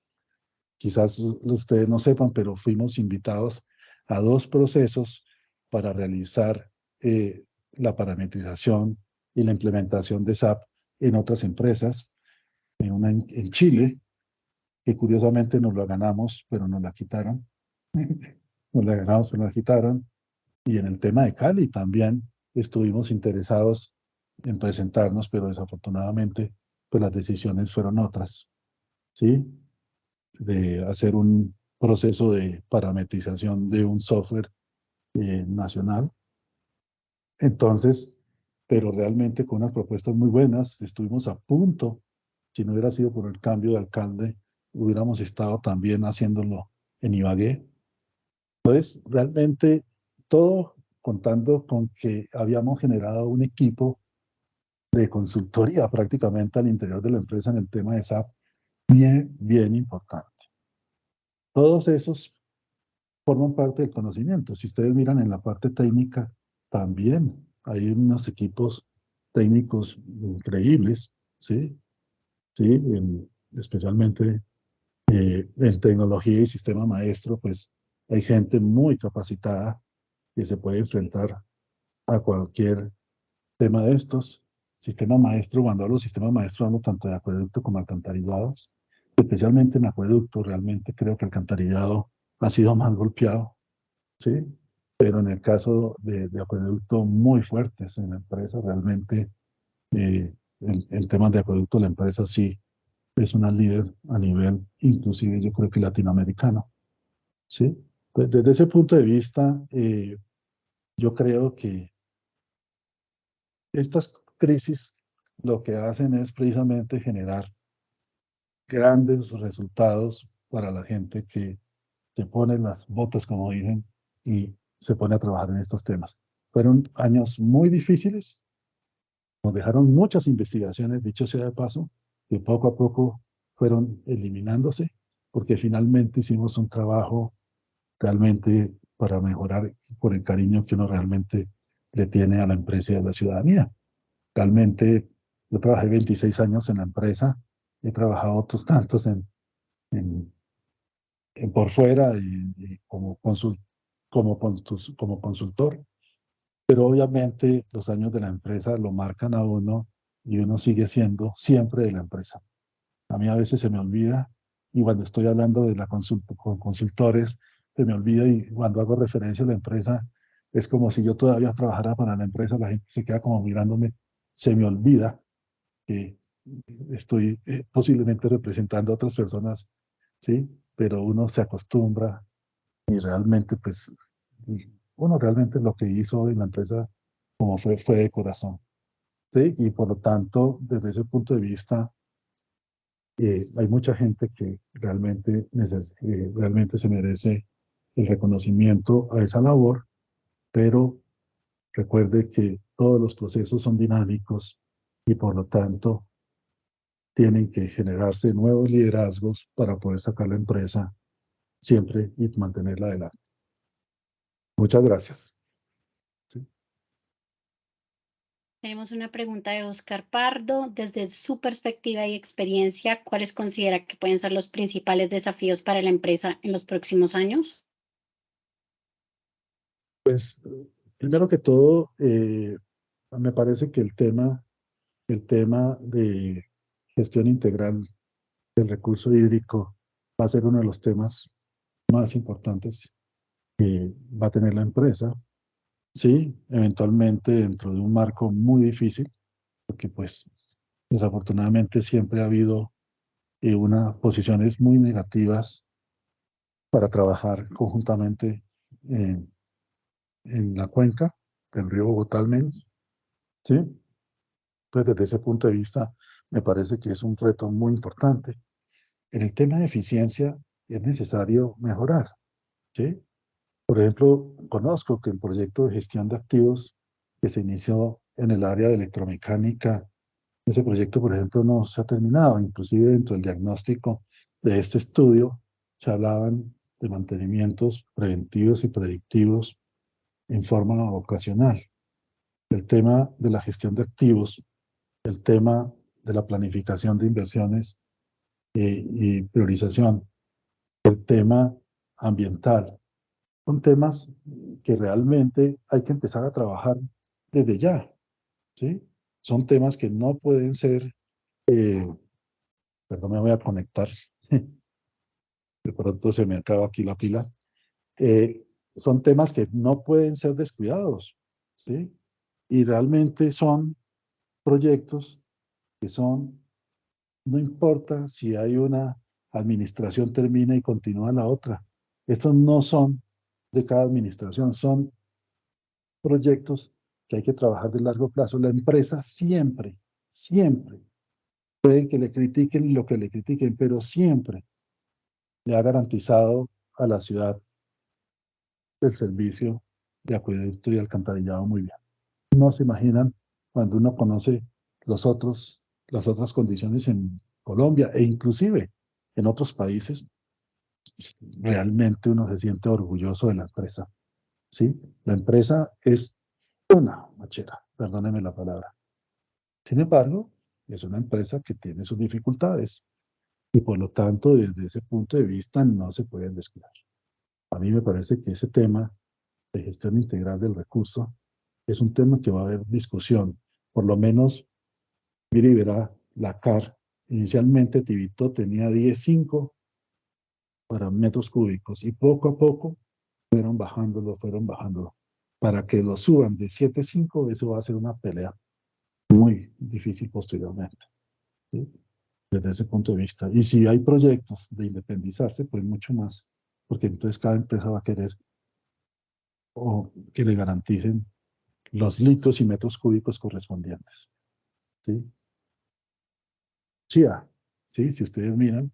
quizás ustedes no sepan, pero fuimos invitados a 2 procesos para realizar la parametrización y la implementación de SAP en otras empresas, una en Chile, que curiosamente nos la ganamos, pero nos la quitaron. Nos la ganamos, pero nos la quitaron. Y en el tema de Cali también estuvimos interesados en presentarnos, pero desafortunadamente pues las decisiones fueron otras, ¿sí? De hacer un proceso de parametrización de un software nacional. Entonces, pero realmente con unas propuestas muy buenas, estuvimos a punto, si no hubiera sido por el cambio de alcalde, hubiéramos estado también haciéndolo en Ibagué. Entonces, realmente todo contando con que habíamos generado un equipo de consultoría prácticamente al interior de la empresa en el tema de SAP, bien importante. Todos esos forman parte del conocimiento. Si ustedes miran en la parte técnica, también hay unos equipos técnicos increíbles, ¿sí? ¿Sí? Especialmente en tecnología y sistema maestro, pues hay gente muy capacitada que se puede enfrentar a cualquier tema de estos. Sistema maestro, cuando hablo de sistema maestro, hablo tanto de acueducto como alcantarillado. Especialmente en acueducto, realmente creo que alcantarillado ha sido más golpeado, ¿sí? Pero en el caso de acueducto, muy fuertes en la empresa, realmente en temas de acueducto, la empresa sí es una líder a nivel, inclusive yo creo que latinoamericano, ¿sí? Pues desde ese punto de vista, yo creo que estas crisis lo que hacen es precisamente generar grandes resultados para la gente que se pone las botas, como dicen, y se pone a trabajar en estos temas. Fueron años muy difíciles, nos dejaron muchas investigaciones, dicho sea de paso, que poco a poco fueron eliminándose, porque finalmente hicimos un trabajo realmente para mejorar por el cariño que uno realmente le tiene a la empresa y a la ciudadanía. Realmente yo trabajé 26 años en la empresa, he trabajado otros tantos por fuera y como consultor, pero obviamente los años de la empresa lo marcan a uno y uno sigue siendo siempre de la empresa. A mí a veces se me olvida y cuando estoy hablando de con consultores, se me olvida y cuando hago referencia a la empresa, es como si yo todavía trabajara para la empresa, la gente se queda como mirándome, se me olvida que estoy posiblemente representando a otras personas, ¿sí? Pero uno se acostumbra y realmente, pues, uno realmente lo que hizo en la empresa como fue de corazón, ¿sí? Y por lo tanto, desde ese punto de vista, hay mucha gente que realmente se merece el reconocimiento a esa labor, pero recuerde que todos los procesos son dinámicos y por lo tanto tienen que generarse nuevos liderazgos para poder sacar la empresa siempre y mantenerla adelante. Muchas gracias. Sí. Tenemos una pregunta de Oscar Pardo. Desde su perspectiva y experiencia, ¿cuáles considera que pueden ser los principales desafíos para la empresa en los próximos años? Pues, primero que todo, me parece que el tema de gestión integral del recurso hídrico va a ser uno de los temas más importantes que va a tener la empresa. Sí, eventualmente dentro de un marco muy difícil, porque pues desafortunadamente siempre ha habido unas posiciones muy negativas para trabajar conjuntamente en la cuenca del río Bogotá al menos. Sí, pues desde ese punto de vista me parece que es un reto muy importante. En el tema de eficiencia es necesario mejorar. ¿Sí? Por ejemplo, conozco que el proyecto de gestión de activos que se inició en el área de electromecánica, ese proyecto, por ejemplo, no se ha terminado. Inclusive dentro del diagnóstico de este estudio se hablaban de mantenimientos preventivos y predictivos en forma ocasional. El tema de la gestión de activos, el tema de la planificación de inversiones y priorización, el tema ambiental, son temas que realmente hay que empezar a trabajar desde ya, ¿sí? Son temas que no pueden ser, perdón, me voy a conectar, de pronto se me acaba aquí la pila, son temas que no pueden ser descuidados, ¿sí? Y realmente son proyectos que son, no importa si hay una administración termina y continúa la otra, estos no son de cada administración, son proyectos que hay que trabajar de largo plazo. La empresa siempre, siempre, pueden que le critiquen lo que le critiquen, pero siempre le ha garantizado a la ciudad el servicio de acueducto y alcantarillado muy bien. No se imaginan cuando uno conoce las otras condiciones en Colombia e inclusive en otros países, realmente uno se siente orgulloso de la empresa. ¿Sí? La empresa es una machera, perdóneme la palabra. Sin embargo, es una empresa que tiene sus dificultades y por lo tanto, desde ese punto de vista, no se pueden descuidar. A mí me parece que ese tema de gestión integral del recurso es un tema que va a haber discusión. Por lo menos, mire y verá, la CAR, inicialmente Tibito tenía 10.5 para metros cúbicos y poco a poco fueron bajándolo. Para que lo suban de 7.5, eso va a ser una pelea muy difícil posteriormente, ¿sí? Desde ese punto de vista. Y si hay proyectos de independizarse, pues mucho más, porque entonces cada empresa va a querer o que le garanticen los litros y metros cúbicos correspondientes. ¿Sí? Chía, ¿sí? Si ustedes miran,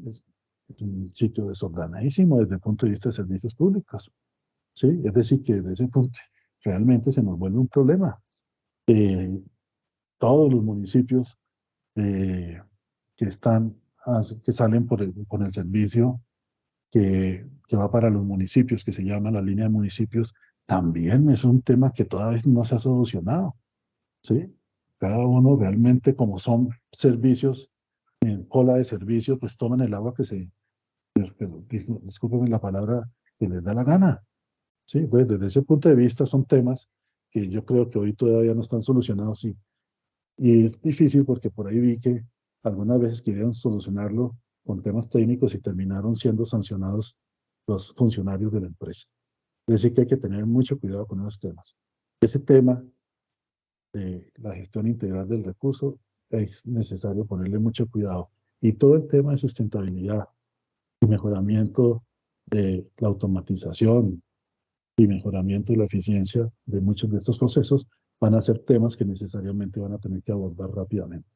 es un sitio desordenadísimo desde el punto de vista de servicios públicos. ¿Sí? Es decir, que desde ese punto realmente se nos vuelve un problema. Todos los municipios que salen con el servicio que va para los municipios, que se llama la línea de municipios, también es un tema que todavía no se ha solucionado, ¿sí? Cada uno realmente, como son servicios, en cola de servicio, pues toman el agua discúlpenme la palabra, que les da la gana, ¿sí? Pues desde ese punto de vista son temas que yo creo que hoy todavía no están solucionados, sí. Y es difícil porque por ahí vi que algunas veces querían solucionarlo con temas técnicos y terminaron siendo sancionados los funcionarios de la empresa. Es decir, que hay que tener mucho cuidado con esos temas. Ese tema de la gestión integral del recurso es necesario ponerle mucho cuidado. Y todo el tema de sustentabilidad y mejoramiento de la automatización y mejoramiento de la eficiencia de muchos de estos procesos van a ser temas que necesariamente van a tener que abordar rápidamente.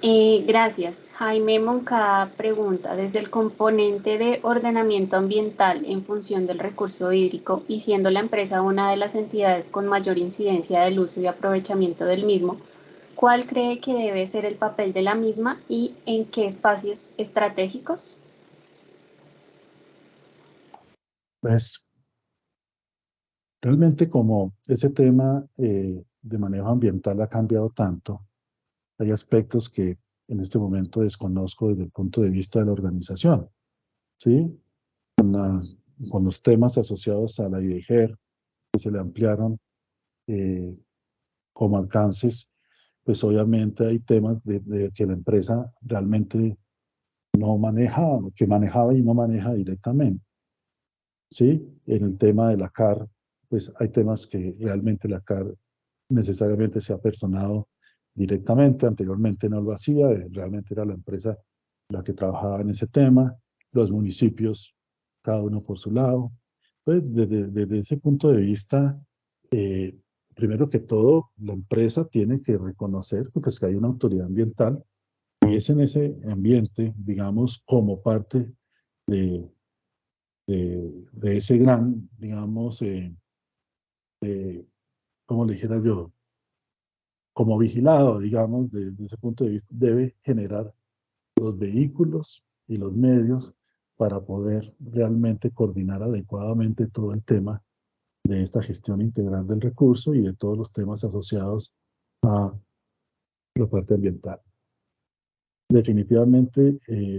Gracias. Jaime Moncada pregunta, desde el componente de ordenamiento ambiental en función del recurso hídrico y siendo la empresa una de las entidades con mayor incidencia del uso y aprovechamiento del mismo, ¿cuál cree que debe ser el papel de la misma y en qué espacios estratégicos? Pues realmente como ese tema de manejo ambiental ha cambiado tanto, hay aspectos que en este momento desconozco desde el punto de vista de la organización, ¿sí? Con los temas asociados a la IDGER, que se le ampliaron como alcances, pues obviamente hay temas de que la empresa realmente no maneja, que manejaba y no maneja directamente, ¿sí? En el tema de la CAR, pues hay temas que realmente la CAR necesariamente se ha personado directamente, anteriormente no lo hacía, realmente era la empresa la que trabajaba en ese tema, los municipios, cada uno por su lado. Pues desde ese punto de vista, primero que todo, la empresa tiene que reconocer porque es que hay una autoridad ambiental y es en ese ambiente, digamos, como parte de, de ese gran, digamos, como le dijera yo, como vigilado, digamos, desde ese punto de vista, debe generar los vehículos y los medios para poder realmente coordinar adecuadamente todo el tema de esta gestión integral del recurso y de todos los temas asociados a la parte ambiental. Definitivamente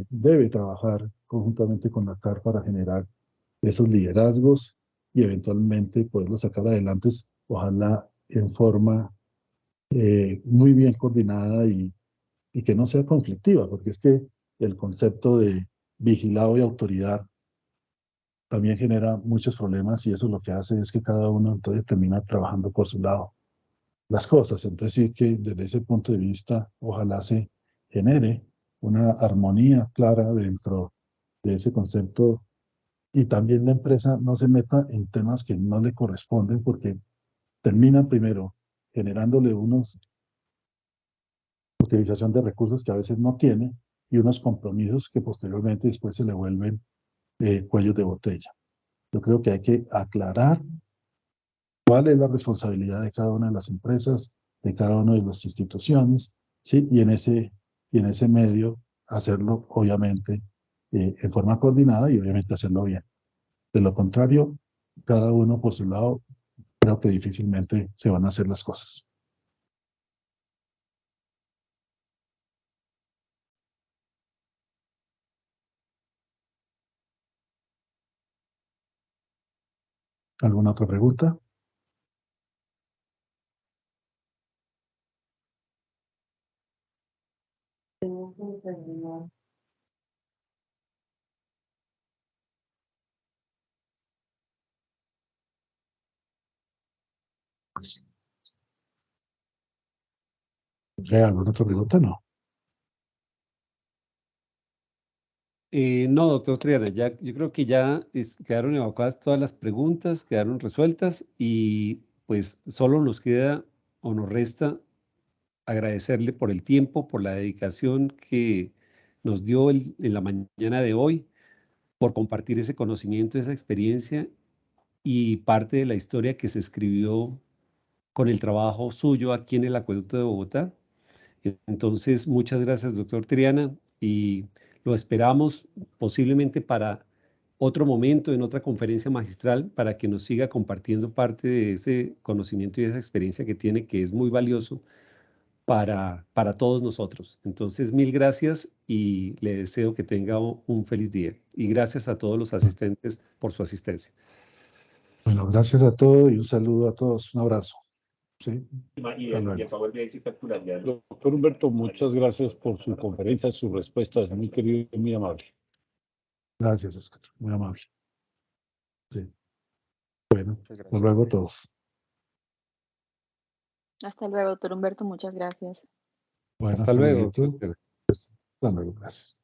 debe trabajar conjuntamente con la CAR para generar esos liderazgos y eventualmente poderlos sacar adelante, ojalá en forma muy bien coordinada y que no sea conflictiva, porque es que el concepto de vigilado y autoridad también genera muchos problemas y eso lo que hace es que cada uno entonces termina trabajando por su lado las cosas. Entonces sí que desde ese punto de vista ojalá se genere una armonía clara dentro de ese concepto y también la empresa no se meta en temas que no le corresponden porque terminan primero generándole unos utilización de recursos que a veces no tiene y unos compromisos que posteriormente después se le vuelven cuellos de botella. Yo creo que hay que aclarar cuál es la responsabilidad de cada una de las empresas, de cada una de las instituciones, ¿sí? Y en ese medio hacerlo, obviamente, en forma coordinada y obviamente hacerlo bien. De lo contrario, cada uno por su lado, creo que difícilmente se van a hacer las cosas. ¿Alguna otra pregunta? ¿Alguna otra pregunta? No. No, doctor Triana, ya, yo creo que ya quedaron evacuadas todas las preguntas, quedaron resueltas y pues solo nos queda o nos resta agradecerle por el tiempo, por la dedicación que nos dio en la mañana de hoy, por compartir ese conocimiento, esa experiencia y parte de la historia que se escribió con el trabajo suyo aquí en el Acueducto de Bogotá. Entonces, muchas gracias, doctor Triana, y lo esperamos posiblemente para otro momento, en otra conferencia magistral, para que nos siga compartiendo parte de ese conocimiento y esa experiencia que tiene, que es muy valioso para todos nosotros. Entonces, mil gracias y le deseo que tenga un feliz día. Y gracias a todos los asistentes por su asistencia. Bueno, gracias a todos y un saludo a todos. Un abrazo. Sí. Doctor Humberto, muchas gracias por su conferencia, sus respuestas, muy querido y muy amable. Gracias, Oscar. Muy amable. Sí. Bueno, hasta luego a todos. Hasta luego, doctor Humberto, muchas gracias. Bueno, hasta luego. Hasta luego, gracias.